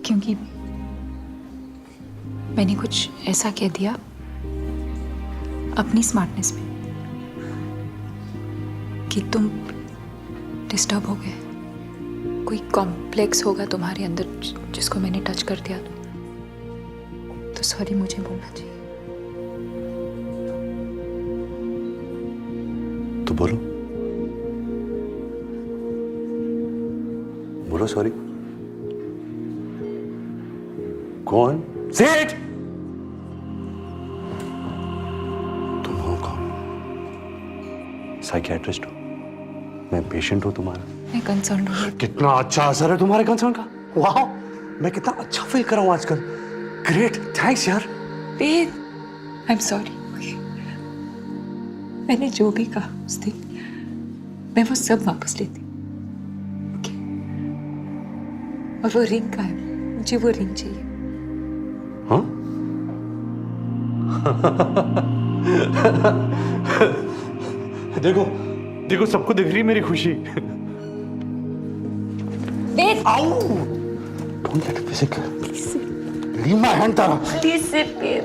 क्योंकि मैंने कुछ ऐसा कह दिया अपनी स्मार्टनेस में कि तुम डिस्टर्ब हो गए। कोई कॉम्प्लेक्स होगा तुम्हारे अंदर जिसको मैंने टच कर दिया तो सॉरी मुझे बोलना चाहिए। तो बोलो, बोलो सॉरी। कौन? से इट। तुम हो कौन? साइकियाट्रिस्ट हो? मैं पेशेंट हूं तुम्हारा। मैं कंसर्न हूँ। कितना अच्छा असर है तुम्हारे कंसर्न का। वाह, मैं कितना अच्छा फील कर रहा हूं आजकल। ग्रेट, थैंक्स यार। वेद, आई एम सॉरी। मैंने जो भी कहा उस दिन मैं वो सब वापस लेती। Okay? और वो रिंग का है, मुझे वो रिंग चाहिए। हाँ? देखो देखो, सबको दिख रही मेरी खुशी। वेद, आओ, don't get physical. Leave my hand Tara. Please sit. Ved,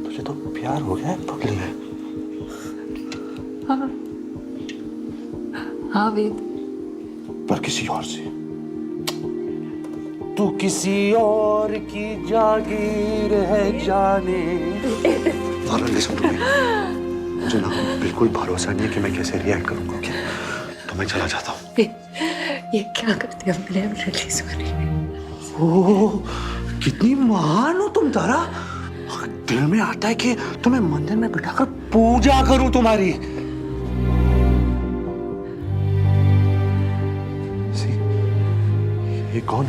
तुझे तो प्यार हो गया है पगली में। हाँ हाँ वेद, पर किसी और से। तू किसी और की जागीर है जाने। तारा, लिसन टू मी। मुझे ना बिल्कुल भरोसा नहीं है कि मैं कैसे रिएक्ट करूंगा। ओके, तो मैं चला जाता हूँ। ये क्या करते हो? मैं रियली सॉरी। ओह, कितनी महान हो तुम तारा। दिल में आता है कि तुम्हें मंदिर में बिठाकर पूजा करूं तुम्हारी। सी, ये कौन?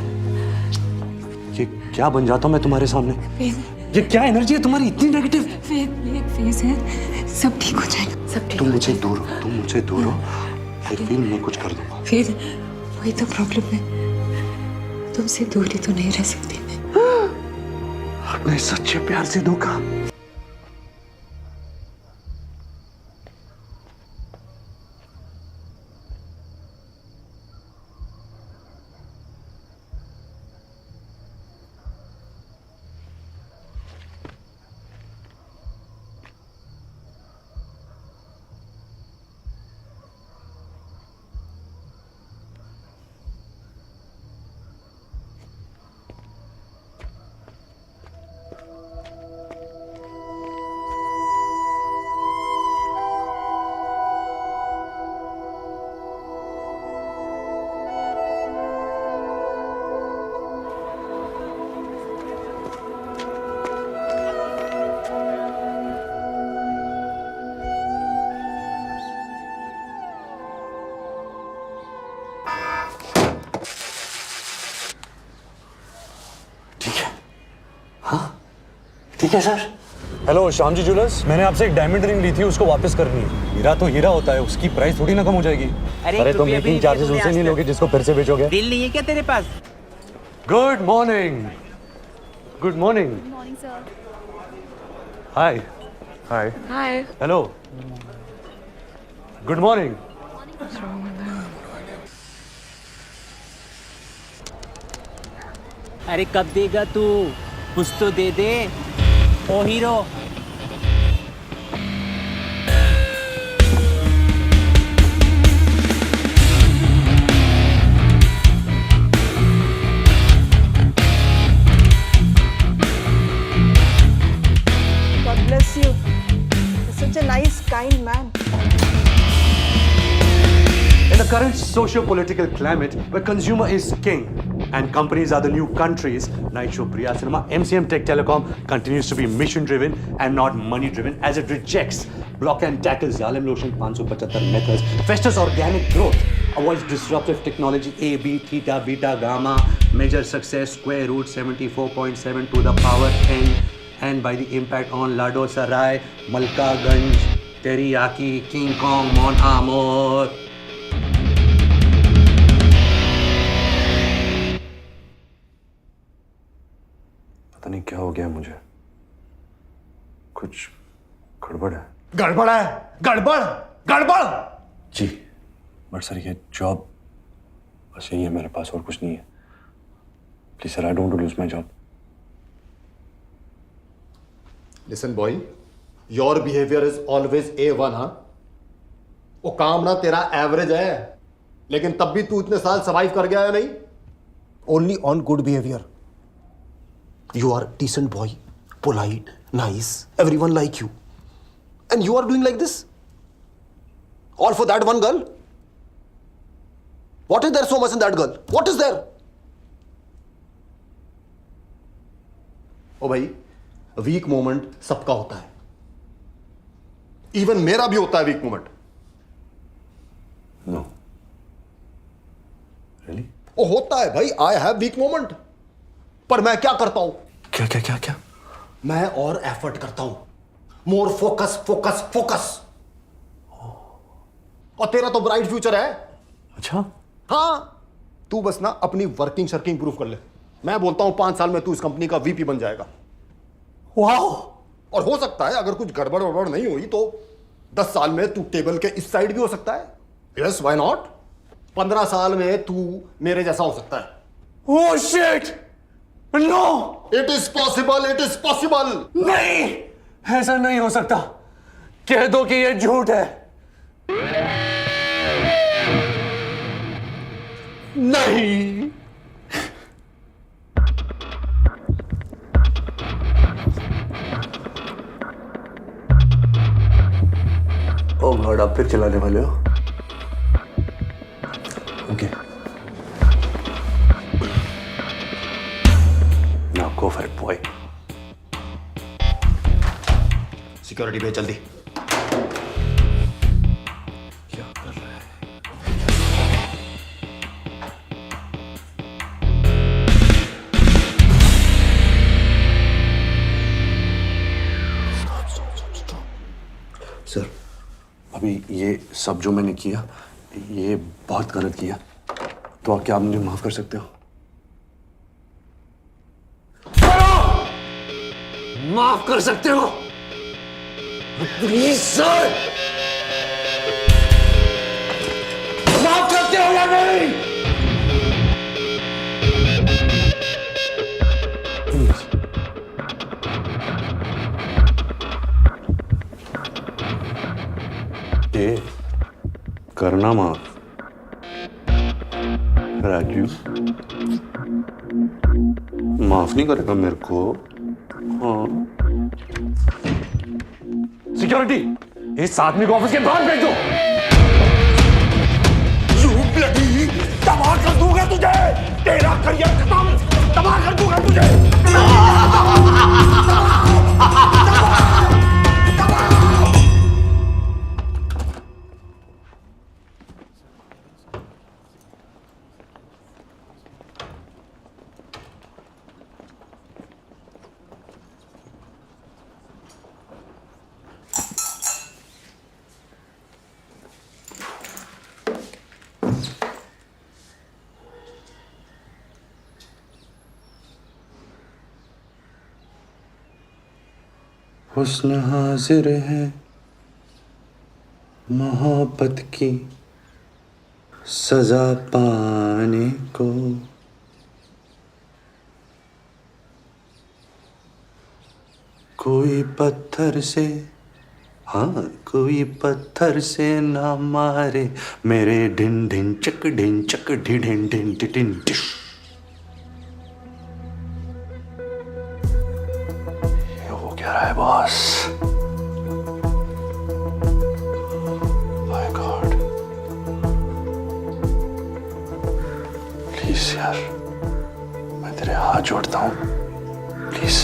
ये क्या बन जाता हूं मैं तुम्हारे सामने? ये क्या एनर्जी है तुम्हारी इतनी नेगेटिव? ये एक फेज है, सब ठीक हो जाएगा, सब ठीक। तुम मुझसे दूर हो, तुम मुझसे दूर हो। आई फील मैं कुछ कर दूंगा। फिर वही तो प्रॉब्लम है, तुमसे दूरी तो नहीं रह सकती मैं। अपने सच्चे प्यार से धोखा। ठीक है sir. Hello Shyam ji jewellers, मैंने आपसे एक डायमंड रिंग ली थी, उसको वापस करनी है। हीरा तो हीरा होता है, उसकी प्राइस थोड़ी ना कम हो जाएगी। अरे तो मेकिंग चार्जेस उनसे नहीं लोगे जिसको फिर से बेचोगे? दिल नहीं है क्या तेरे पास? Good morning. Good morning. Morning sir. Hi. Hi. Hi. Hello. Good morning. अरे कब देगा तू? कुछ तो दे दे ओ hero. God bless you. You're such a nice, kind man. In the current socio-political climate where consumer is king and companies are the new countries, Night Show Priya Cinema MCM Tech Telecom continues to be mission-driven and not money-driven as it rejects block and tackle Zalim Lotion 575 methods, fosters organic growth, avoids disruptive technology A, B, theta, beta, gamma, measure success, square root 74.7 to the power n, and by the impact on Lado Sarai, Malka Ganj, Teriyaki, King Kong, Mon Amour. पता नहीं क्या हो गया मुझे, कुछ गड़बड़ है। गड़बड़ है? गड़बड़ गड़बड़ जी, बट सर ये जॉब बस यही है मेरे पास, और कुछ नहीं है। Please sir, I don't want to lose my job. Listen boy, your behaviour is always A1, हाँ? वो काम ना तेरा एवरेज है, लेकिन तब भी तू इतने साल सर्वाइव कर गया है नहीं? Only on good behaviour. You are decent boy, polite, nice, everyone like you. And you are doing like this? All for that one girl? What is there so much in that girl? What is there? ओ भाई, week moment सबका होता है। Even मेरा भी होता है weak moment. No really? ओ होता है भाई, आई हैव वीक मोमेंट। पर मैं क्या करता हूं? क्या क्या क्या क्या? मैं और एफर्ट करता हूं, मोर फोकस फोकस फोकस। और तेरा तो ब्राइट फ्यूचर है। अच्छा? हाँ, तू बस ना अपनी वर्किंग शर्किंग प्रूव कर ले। मैं बोलता हूं 5 साल में तू इस कंपनी का VP बन जाएगा। वाओ! और हो सकता है अगर कुछ गड़बड़ वड़बड़ नहीं हुई तो 10 साल में तू टेबल के इस साइड भी हो सकता है। Yes, why not? 15 साल में तू मेरे जैसा हो सकता है। Oh shit! No! It is possible, it is possible. नहीं, ऐसा नहीं हो सकता। कह दो कि यह झूठ है। नहीं। ओह गॉड, आप फिर चलाने वाले हो? Okay, now go for it boy. Security पे जल्दी। क्या कर रहा है? सर, अभी ये सब जो मैंने किया, ये बहुत गलत किया, तो क्या आप मुझे माफ कर सकते हो? माफ कर सकते हो? प्लीज सर, माफ करते हो या नहीं? ये करना माफ राजू, माफ नहीं करेगा मेरे को। हाँ, सिक्योरिटी, इस आदमी को ऑफिस के बाहर भेज दो। तबाह कर दूंगा तुझे, तेरा करियर खत्म, तबाह कर दूंगा तुझे। हुस्न हाजिर है मोहब्बत की सजा पाने को। कोई पत्थर से, हाँ कोई पत्थर से ना मारे मेरे ढिन ढिन चक ढिन ढिन ढिन ढिन ढिश। ये हो क्या रहा है बॉस? माय गॉड, प्लीज यार, मैं तेरे हाथ जोड़ता हूँ, प्लीज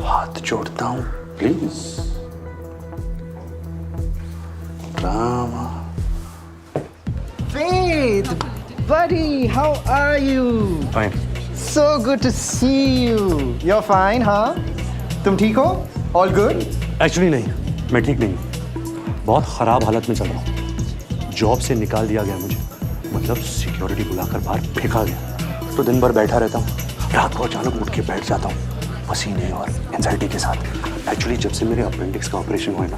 हाथ जोड़ता हूँ, please. Drama. Faith, buddy, how are you? Fine. So good to see you. You're fine, huh? तुम ठीक हो? All good? एक्चुअली नहीं, मैं ठीक नहीं, बहुत खराब हालत में चल रहा हूँ। जॉब से निकाल दिया गया मुझे, मतलब सिक्योरिटी बुलाकर बाहर फेंका गया। तो दिन भर बैठा रहता हूँ, रात को अचानक उठ के बैठ जाता हूँ, पसीने और एंजाइटी के साथ। एक्चुअली जब से मेरे अपेंडिक्स का ऑपरेशन हुआ है ना,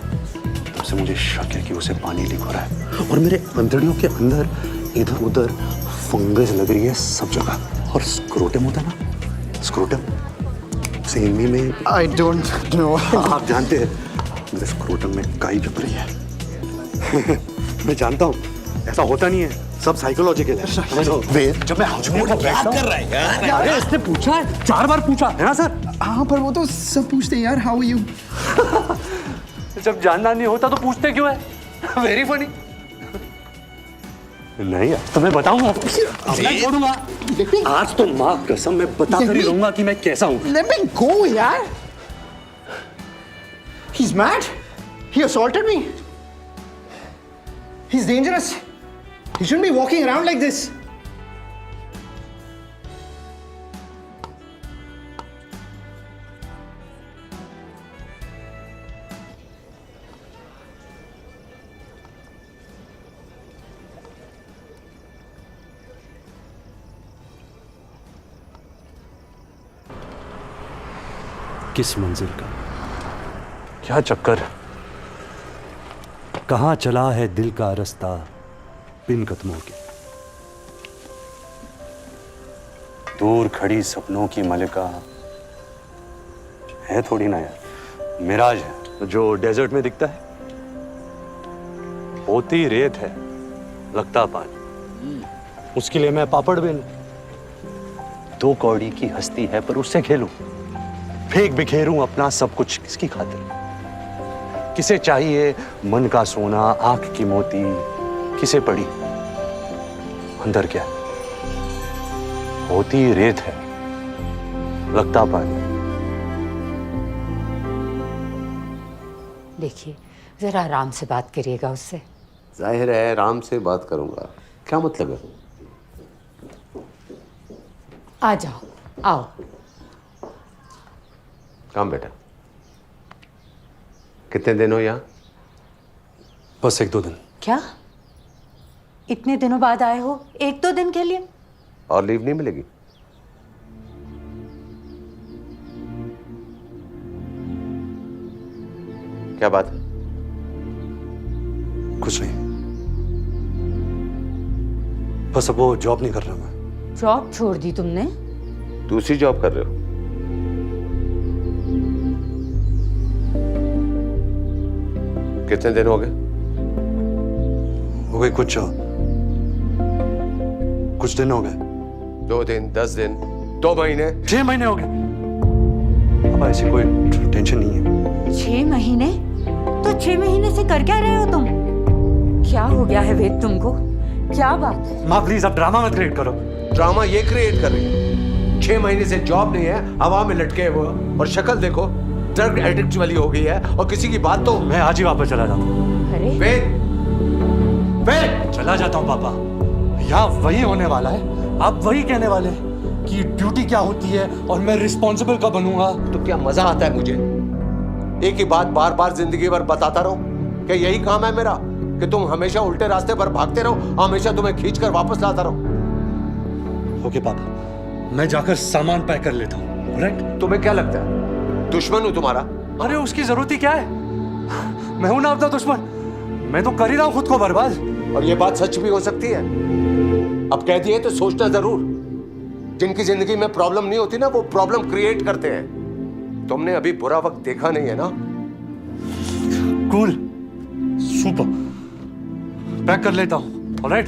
तब से मुझे शक है कि उसे पानी लीक हो रहा है और मेरे अंतड़ियों के अंदर इधर उधर फंगस लग रही है सब जगह। और स्क्रोटम होता है ना, स्क्रोटम, उसे हिंदी में I don't know. आप जानते हैं, मेरे स्क्रोटम में काई जम रही है। मैं जानता हूँ ऐसा होता नहीं है, सब साइकोलॉजिकल है। जब मैं आजमू को बैठता हूँ, अरे इसने पूछा है, 4 बार पूछा है ना सर? हाँ पर वो तो सब पूछते हैं यार, how are you? जब जानना नहीं होता तो पूछते क्यों है? Very funny. नहीं तो मैं बताऊंगा, मैं छोड़ूंगा। आज तो माँ कसम मैं बता कर ही रहूंगा कि मैं कैसा हूँ। Let me go यार। He's mad. He assaulted me. He's dangerous. He shouldn't be walking around like this. किस मंजिल का क्या चक्कर, कहाँ चला है दिल का रास्ता बिन कदमों के। दूर खड़ी सपनों की मलिका है थोड़ी ना यार, मिराज है जो डेजर्ट में दिखता है। होती रेत है, लगता पानी, उसके लिए मैं पापड़ बेलूं। 2 कौड़ी की हस्ती है पर उससे खेलूं, फेंक बिखेरूं अपना सब कुछ किसकी खातिर। किसे चाहिए मन का सोना, आंख की मोती, किसे पड़ी अंदर क्या होती रेत है, लगता पानी। देखिए जरा आराम से बात करिएगा उससे। जाहिर है आराम से बात करूंगा, क्या मतलब है? आ जाओ, आओ। काम बेटा, कितने दिन हो यहाँ? बस 1-2 दिन। क्या इतने दिनों बाद आए हो 1-2 दिन के लिए? और लीव नहीं मिलेगी? क्या बात है? कुछ नहीं, बस अब वो जॉब नहीं कर रहा मैं। जॉब छोड़ दी तुमने? दूसरी जॉब कर रहे हो? कितने दिन हो गए? हो गए कुछ दिन हो गए। 2 दिन, 10 दिन, 2 महीने, 6 महीने हो गए। अब ऐसी कोई टेंशन नहीं है। 6 महीने? तो 6 महीने से कर क्या रहे हो तुम? क्या हो गया है वेद तुमको? क्या बात है? माँ प्लीज अब ड्रामा मत क्रिएट करो। ड्रामा ये क्रिएट कर रही है। 6 महीने से जॉब नहीं है, हवा में लटके हुए, और शक्ल देखो ड्रग एडिक्ट वाली हो गई है, और किसी की बात तो। मैं आज ही वापस चला जाता हूँ। अरे वेद, चला जाता हूँ पापा। यहाँ वही होने वाला है, आप वही कहने वाले हैं कि ड्यूटी क्या होती है और मैं रिस्पॉन्सिबल कब बनूंगा। तो क्या मजा आता है मुझे एक ही बात बार बार जिंदगी भर बताता रहूं? क्या यही काम है मेरा कि तुम हमेशा उल्टे रास्ते पर भागते रहो, हमेशा तुम्हें खींचकर वापस लाता रहो? ओके पापा, मैं जाकर सामान पैक कर लेता हूँ, राइट? तुम्हें क्या लगता है दुश्मन हूं तुम्हारा? अरे उसकी जरूरत ही क्या है? मैं हूं ना अपना दुश्मन। मैं तो कर ही रहा हूं खुद को बर्बाद। और ये बात सच भी हो सकती है। अब कह दिए तो सोचना जरूर। जिनकी जिंदगी में प्रॉब्लम नहीं होती ना, वो प्रॉब्लम क्रिएट करते हैं। तुमने अभी बुरा वक्त देखा नहीं है ना? Cool, super. पैक कर लेता हूं। ऑलराइट?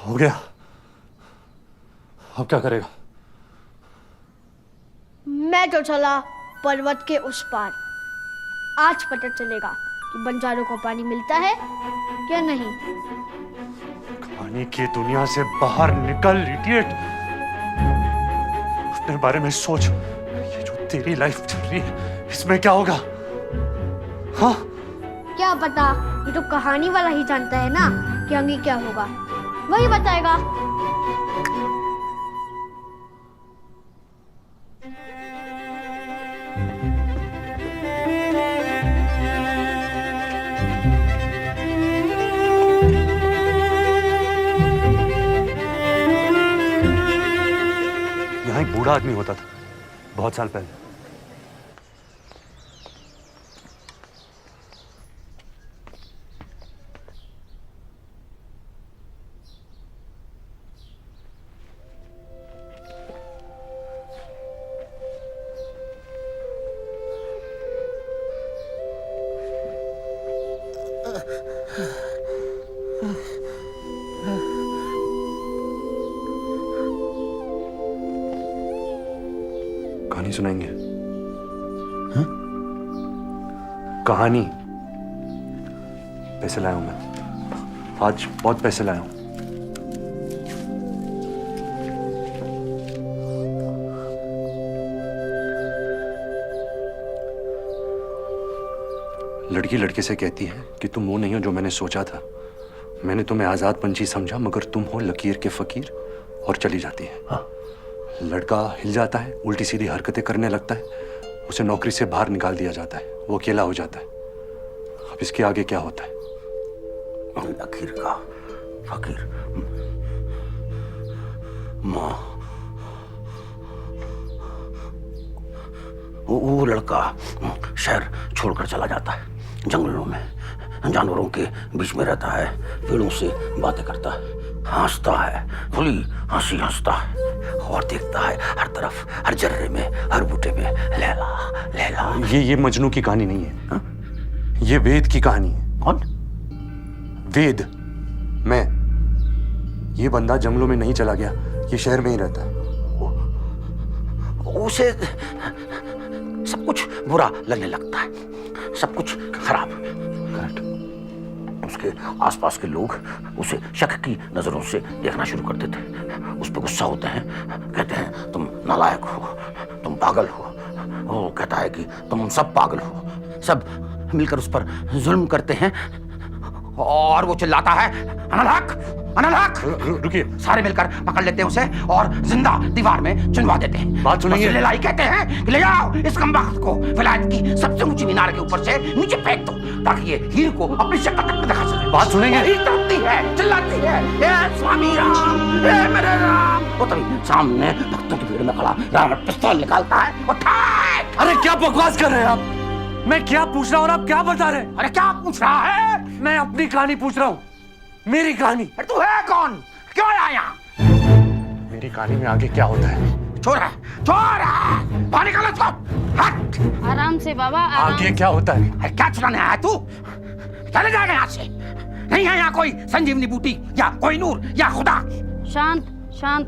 हो गया। अब क्या करेगा? मैं तो चला पर्वत के उस पार। आज पता चलेगा कि बंजारों को पानी मिलता है या नहीं। पानी की दुनिया से बाहर निकल इडियट। अपने बारे में सोच। ये जो तेरी लाइफ चल रही है, इसमें क्या होगा? हाँ? क्या पता, ये तो कहानी वाला ही जानता है ना कि आगे क्या होगा। वही बताएगा। यहाँ एक बूढ़ा आदमी होता था बहुत साल पहले। कहानी सुनाएंगे? हाँ? कहानी। पैसे लाया हूं मैं। आज बहुत पैसे लाया हूं। लड़की लड़के से कहती है कि तुम वो नहीं हो जो मैंने सोचा था। मैंने तुम्हें आजाद पंछी समझा, मगर तुम हो लकीर के फकीर, और चली जाती है। हाँ? लड़का हिल जाता है, उल्टी सीधी हरकतें करने लगता है, उसे नौकरी से बाहर निकाल दिया जाता है, वो अकेला हो जाता है। अब इसके आगे क्या होता है? लकीर का फकीर। माँ, वो लड़का शहर छोड़कर चला जाता है, जंगलों में जानवरों के बीच में रहता है, पेड़ों से बातें करता है, हंसता है, खुली हंसी हंसता है, और देखता है हर तरफ, हर जर्रे में, हर बूटे में लैला लैला। ये मजनू की कहानी नहीं है। हा? ये वेद की कहानी है। कौन? वेद। मैं। ये बंदा जंगलों में नहीं चला गया, ये शहर में ही रहता है। उसे सब कुछ बुरा लगने लगता है, सब कुछ खराब। करेक्ट। उसके आसपास के लोग उसे शक की नजरों से देखना शुरू कर देते हैं, उस पर गुस्सा होते हैं, कहते हैं तुम नालायक हो, तुम पागल हो। वो कहता है कि तुम सब पागल हो, सब मिलकर उस पर जुल्म करते हैं, और वो चिल्लाता है अनलहक अनलहक। रुकिए। सारे मिलकर पकड़ लेते हैं उसे और जिंदा दीवार में चुनवा देते हैं। बात सुनेंगे? ले लाई कहते हैं कि ले जाओ इस कमबख्त को विलायत की सबसे ऊंची मीनार के ऊपर से नीचे फेंक दो, ताकि ये हीर को अपनी शक्ल तक दिखा सके। बात सुनेंगे? हीर तड़पती है, चिल्लाती है, ए स्वामी राम, ए मेरे राम। वो तभी सामने भक्तों की भीड़ में खड़ा रावण पिस्तौल निकालता है और ठाक। अरे क्या बकवास कर रहे हैं आप? मैं क्या पूछ रहा हूँ और आप क्या बता रहे हैं? अरे क्या पूछ रहा है? मैं अपनी कहानी पूछ रहा हूँ, मेरी कहानी। अरे तू है कौन? क्यों आया यहाँ? मेरी कहानी में आगे क्या होता है? चोर है, चोर है, बाहर निकालो इसको। हट। आराम से बाबा, आराम आगे क्या होता है? अरे क्या चुराने आया तू? चले जाएगा यहाँ से। नहीं है यहाँ कोई संजीवनी बूटी या कोई नूर या खुदा। शांत शांत,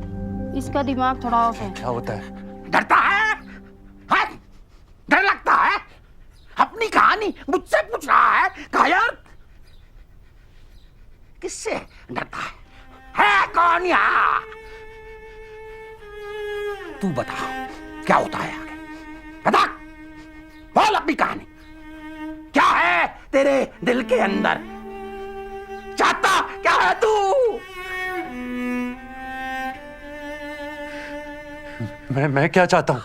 इसका दिमाग थोड़ा ऑफ है। क्या होता है? डरता है? डर लगता है? अपनी कहानी मुझसे पूछ रहा है? कायर, किससे डरता है कौन यहाँ? तू बता क्या होता है आगे, बता, बोल अपनी कहानी। क्या है तेरे दिल के अंदर? चाहता क्या है तू? मैं क्या चाहता हूं?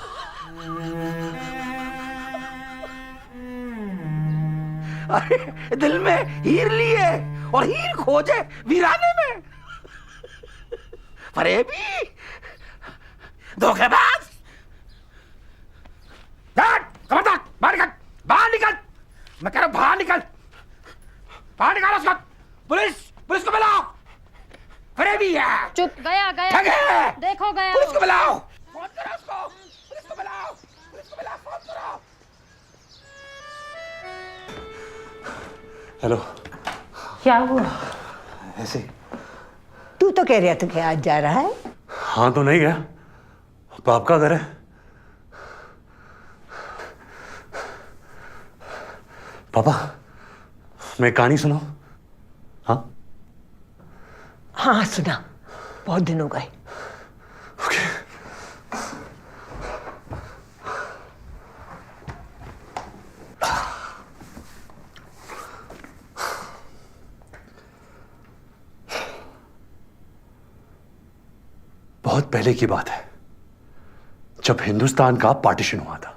अरे दिल में हीर लिए और हीर खोजे वीराने में। फरेबी, धोखेबाज। खबरदार, बाहर निकल, बाहर निकल। मैं कह रहा हूं बाहर निकल, बाहर निकालो उसको। पुलिस, पुलिस को बुलाओ। फरेबी है। चुप, गया ठग है। देखो गया। पुलिस को बुलाओ, फोन करो उसको। पुलिस को बुलाओ, पुलिस को बुलाओ, फोन करो। हेलो। क्या हुआ? ऐसे। तू तो कह रहा था कि आज जा रहा है। हाँ तो नहीं गया, बाप का घर है। पापा, मैं कहानी सुनाऊं? हाँ हाँ सुना, बहुत दिन हो गए। बहुत पहले की बात है, जब हिंदुस्तान का पार्टीशन हुआ था।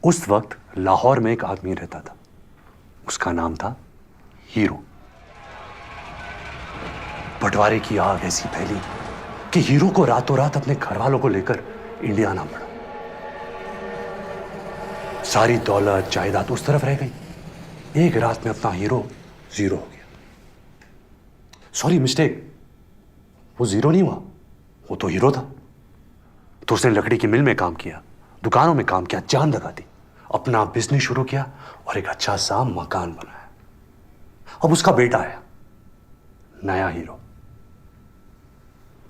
उस वक्त लाहौर में एक आदमी रहता था, उसका नाम था हीरो। बंटवारे की आग ऐसी फैली कि हीरो को रातों रात अपने घर वालों को लेकर इंडिया आना पड़ा। सारी दौलत जायदाद उस तरफ रह गई। एक रात में अपना हीरो जीरो हो गया। सॉरी, मिस्टेक, वो जीरो नहीं हुआ, वो तो हीरो था। तो उसने लकड़ी की मिल में काम किया, दुकानों में काम किया, जान लगा दी, अपना बिजनेस शुरू किया और एक अच्छा सा मकान बनाया। अब उसका बेटा आया, नया हीरो।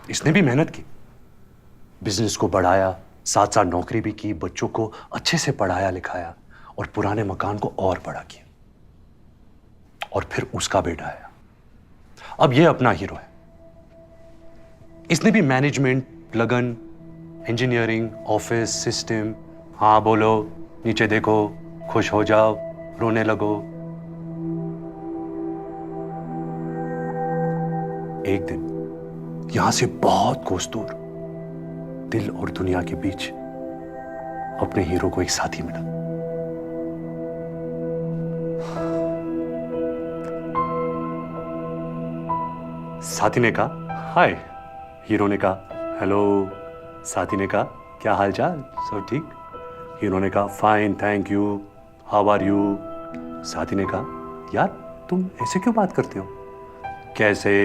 इसने भी मेहनत की, बिजनेस को बढ़ाया, साथ साथ नौकरी भी की, बच्चों को अच्छे से पढ़ाया लिखाया और पुराने मकान को और बड़ा किया। और फिर उसका बेटा आया, अब ये अपना हीरो है। इसने भी मैनेजमेंट, लगन, इंजीनियरिंग, ऑफिस, सिस्टम, हाँ बोलो, नीचे देखो, खुश हो जाओ, रोने लगो। एक दिन यहां से बहुत कोस दूर, दिल और दुनिया के बीच, अपने हीरो को एक साथी मिला। साथी ने कहा हाय, हीरो ने कहा हेलो। साथी ने कहा क्या हाल चाल, सब ठीक? हीरो ने कहा fine thank you, how are you? साथी ने कहा यार तुम ऐसे क्यों बात करते हो? कैसे?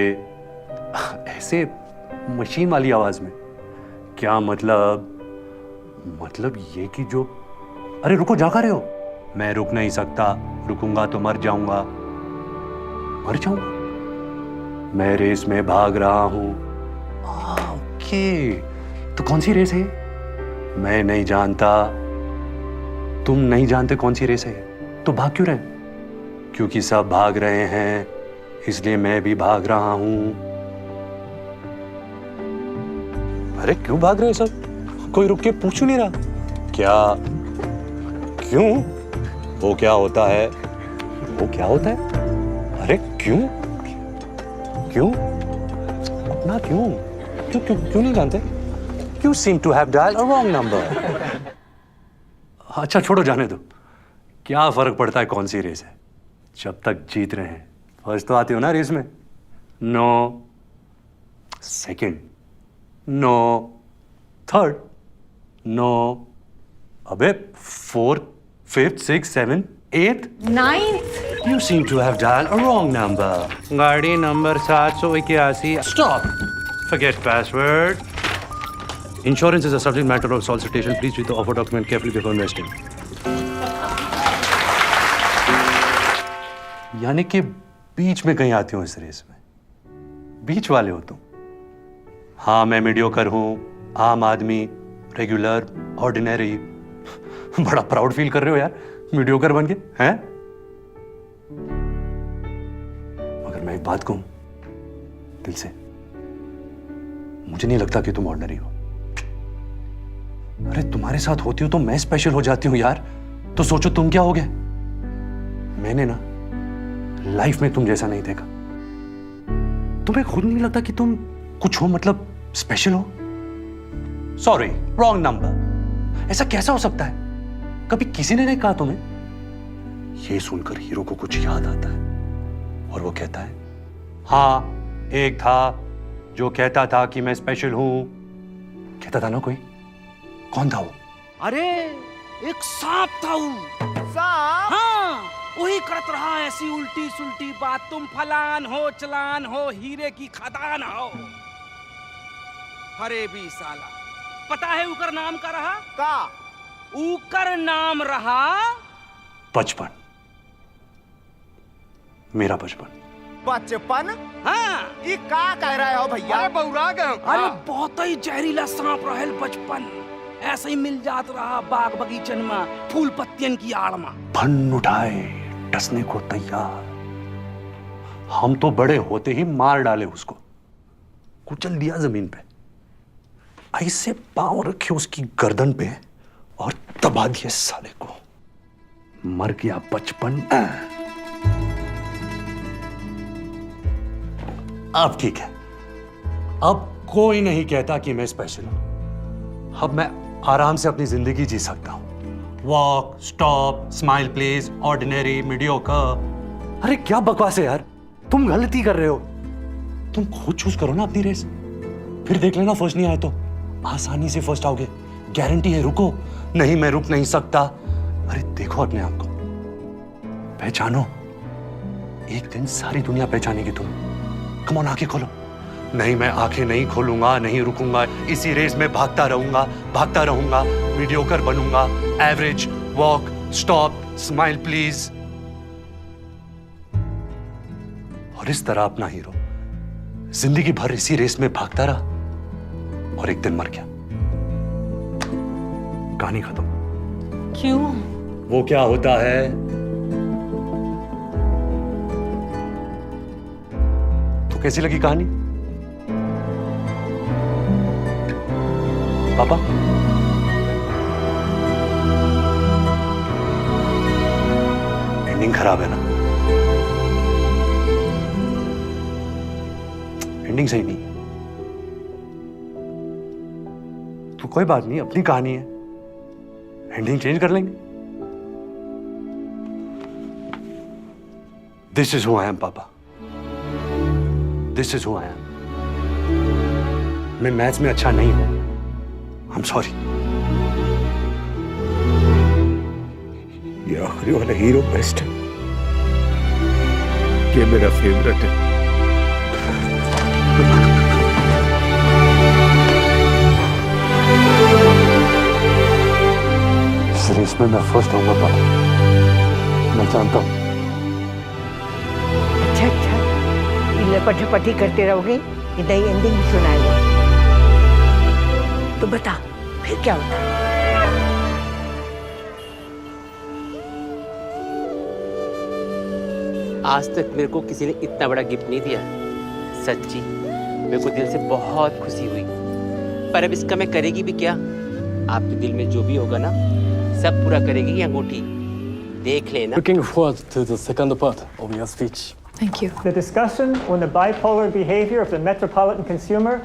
ऐसे मशीन वाली आवाज में। क्या मतलब? मतलब ये कि जो, अरे रुको, जा रहे हो? मैं रुक नहीं सकता, रुकूंगा तो मर जाऊंगा। मर जाऊंगा? मैं रेस में भाग रहा हूं। ओके, तो कौन सी रेस है? मैं नहीं जानता। तुम नहीं जानते कौन सी रेस है? तो भाग क्यों रहे? क्योंकि सब भाग रहे हैं, इसलिए मैं भी भाग रहा हूं। अरे क्यों भाग रहे हो सब? कोई रुक के पूछ नहीं रहा क्या? क्यों? वो क्या होता है? वो क्या होता है? अरे क्यों? क्यों? अपना क्यों? क्यों क्यों क्यों नहीं जानते? You seem to have dialed a wrong number. अच्छा छोड़ो, जाने दो। क्या फर्क पड़ता है कौन सी रेस है, जब तक जीत रहे हैं। फर्स्ट तो आते हो ना रेस में? No. Second? No. Third? No. अबे fourth, fifth, six, seven, eight, ninth. You seem to have dialed a wrong number. गाड़ी number 781. Stop. Forget password. Insurance is a subject matter of solicitation. Please read the offer document carefully before investing. यानी कि बीच में कहीं आती हूँ इस race में। बीच वाले हो तुम। हाँ मैं मीडियोकर हूँ, आम आदमी, रेगुलर, ऑर्डिनरी। बड़ा प्राउड फील कर रहे हो यार, मीडियोकर बन के, हैं? मगर मैं एक बात कहूं दिल से, मुझे नहीं लगता कि तुम ऑर्डिनरी हो। अरे तुम्हारे साथ होती हो तो मैं स्पेशल हो जाती हूं यार। तो सोचो तुम क्या हो गए। मैंने ना लाइफ में तुम जैसा नहीं देखा। तुम्हें खुद नहीं लगता कि तुम कुछ हो, मतलब स्पेशल हो? Sorry, wrong number. ऐसा कैसा हो सकता है? कभी किसी ने नहीं कहा तुम्हें? ये सुनकर हीरो को कुछ याद आता है और वो कहता है, हाँ एक था जो कहता था कि मैं स्पेशल हूं। कहता था ना कोई? कौन था वो? अरे एक सांप था वो। सांप? हाँ, वही करत रहा ऐसी उल्टी सुल्टी बात, तुम फलान हो चलान हो हीरे की खदान हो। अरे भी साला, पता है उकर नाम का रहा? का? उकर नाम रहा बचपन। मेरा बचपन। बचपन? हाँ। ये का कह रहे हो भैया? अरे बौरा गए। अरे बहुत ही जहरीला सांप रहल बचपन। ऐसे ही मिल जात रहा बाग बगीचन में, फूल पत्तियन की आड़ में। फन उठाए, टसने को तैयार। हम तो बड़े होते ही मार डाले उसको, कुचल दिया जमीन पे, ऐसे पांव रखे उसकी गर्दन पे और दबा दिए साले को। मर गया बचपन। अब ठीक है, अब कोई नहीं कहता कि मैं स्पेशल हूं। अब मैं आराम से अपनी जिंदगी जी सकता हूं। Walk, stop, smile please, ordinary, mediocre. अरे क्या बकवास है यार, तुम गलती कर रहे हो। तुम खुद चूज करो ना अपनी रेस, फिर देख लेना फर्स्ट नहीं आए तो आसानी से फर्स्ट आओगे, गारंटी है। रुको, नहीं मैं रुक नहीं सकता। अरे देखो अपने आप को, पहचानो। एक दिन सारी दुनिया पहचानेगी तुम। कम ऑन, आंखें खोलो। नहीं मैं आंखें नहीं खोलूंगा, नहीं रुकूंगा, इसी रेस में भागता रहूंगा, मीडियोकर बनूंगा, average, walk, stop, smile please. और इस तरह अपना हीरो जिंदगी भर इसी रेस में भागता रहा और एक दिन मर गया। कहानी खत्म। क्यों? वो क्या होता है? तो कैसी लगी कहानी पापा? एंडिंग खराब है ना? एंडिंग सही नहीं। तो कोई बात नहीं, अपनी कहानी है, एंडिंग चेंज कर लेंगे। This is who I am पापा, this is who I am. मैं मैथ्स में अच्छा नहीं हूं, आई एम सॉरी। ये आखिरी वाला हीरो बेस्ट है, ये मेरा फेवरेट है। इस रेस में मैं फर्स्ट होऊंगा पापा, मैं जानता हूं। अच्छा, लपट झपटी करते रहोगे, इधर ही एंडिंग भी सुनाएगा। तो बता फिर क्या होता है? आज तक मेरे को किसी ने इतना बड़ा गिफ्ट नहीं दिया। सच्ची मेरे को दिल से बहुत खुशी हुई, पर अब इसका मैं करेगी भी क्या? आपके दिल में जो भी होगा ना, सब पूरा करेगी ये अंगूठी, देख लेना। Looking forward to the second part of your speech. Thank you. The discussion on the bipolar behavior of the metropolitan consumer.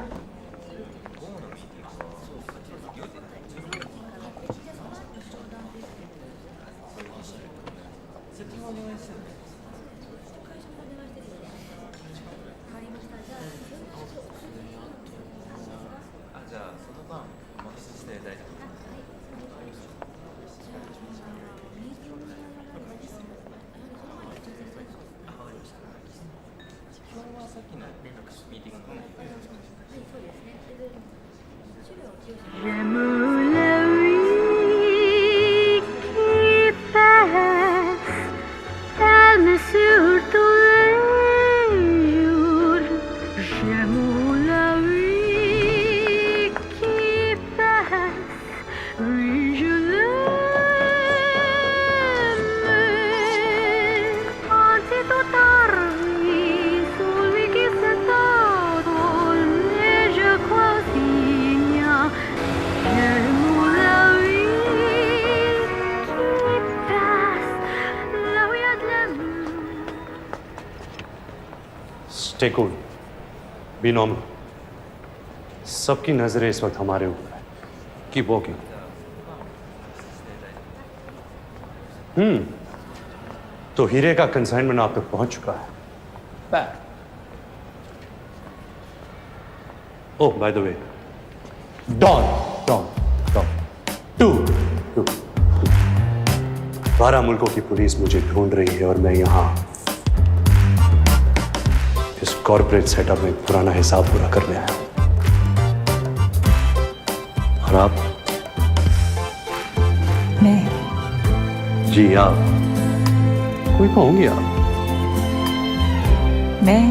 Stay cool, be normal. सबकी नजरें इस वक्त हमारे ऊपर है। Keep walking. तो हीरे का कंसाइनमेंट आप तक पहुंच चुका है। Oh by the way, Don Don Don 2 12 मुल्कों की पुलिस मुझे ढूंढ रही है और मैं यहां इस कॉर्पोरेट सेटअप में एक पुराना हिसाब पूरा करने आया हूं। और आप? मैं? जी आप। कोई कहूंगी आप? मैं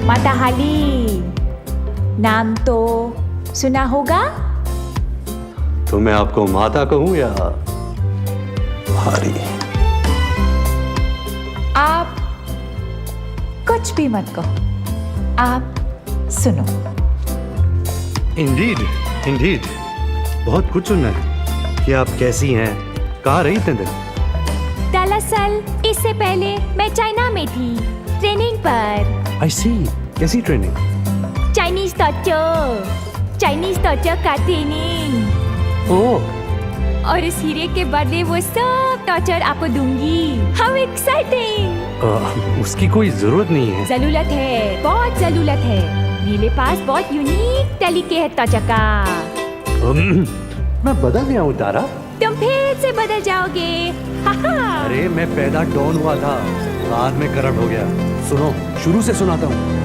माताहाली, नाम तो सुना होगा? तो मैं आपको माता कहूं या भारी? आप कुछ भी मत कहो, आप सुनो। इंडीड बहुत कुछ सुनना है कि आप कैसी हैं, कहाँ रही इतने दिन? दरअसल इससे पहले मैं चाइना में थी, ट्रेनिंग पर। आई सी, कैसी ट्रेनिंग? चाइनीज टॉर्चर का ट्रेनिंग। ओह, और इस हीरे के बदले वो सब टॉर्चर आपको दूंगी। How exciting! उसकी कोई जरूरत नहीं है। जरूरत है, बहुत जरूरत है। मेरे पास बहुत यूनिक तरीके है टॉर्चर का। मैं बदल गया हूँ तारा। तुम फिर से बदल जाओगे। अरे मैं पैदा डॉन हुआ था, बाद में करप्ट हो गया। सुनो, शुरू से सुनाता हूँ।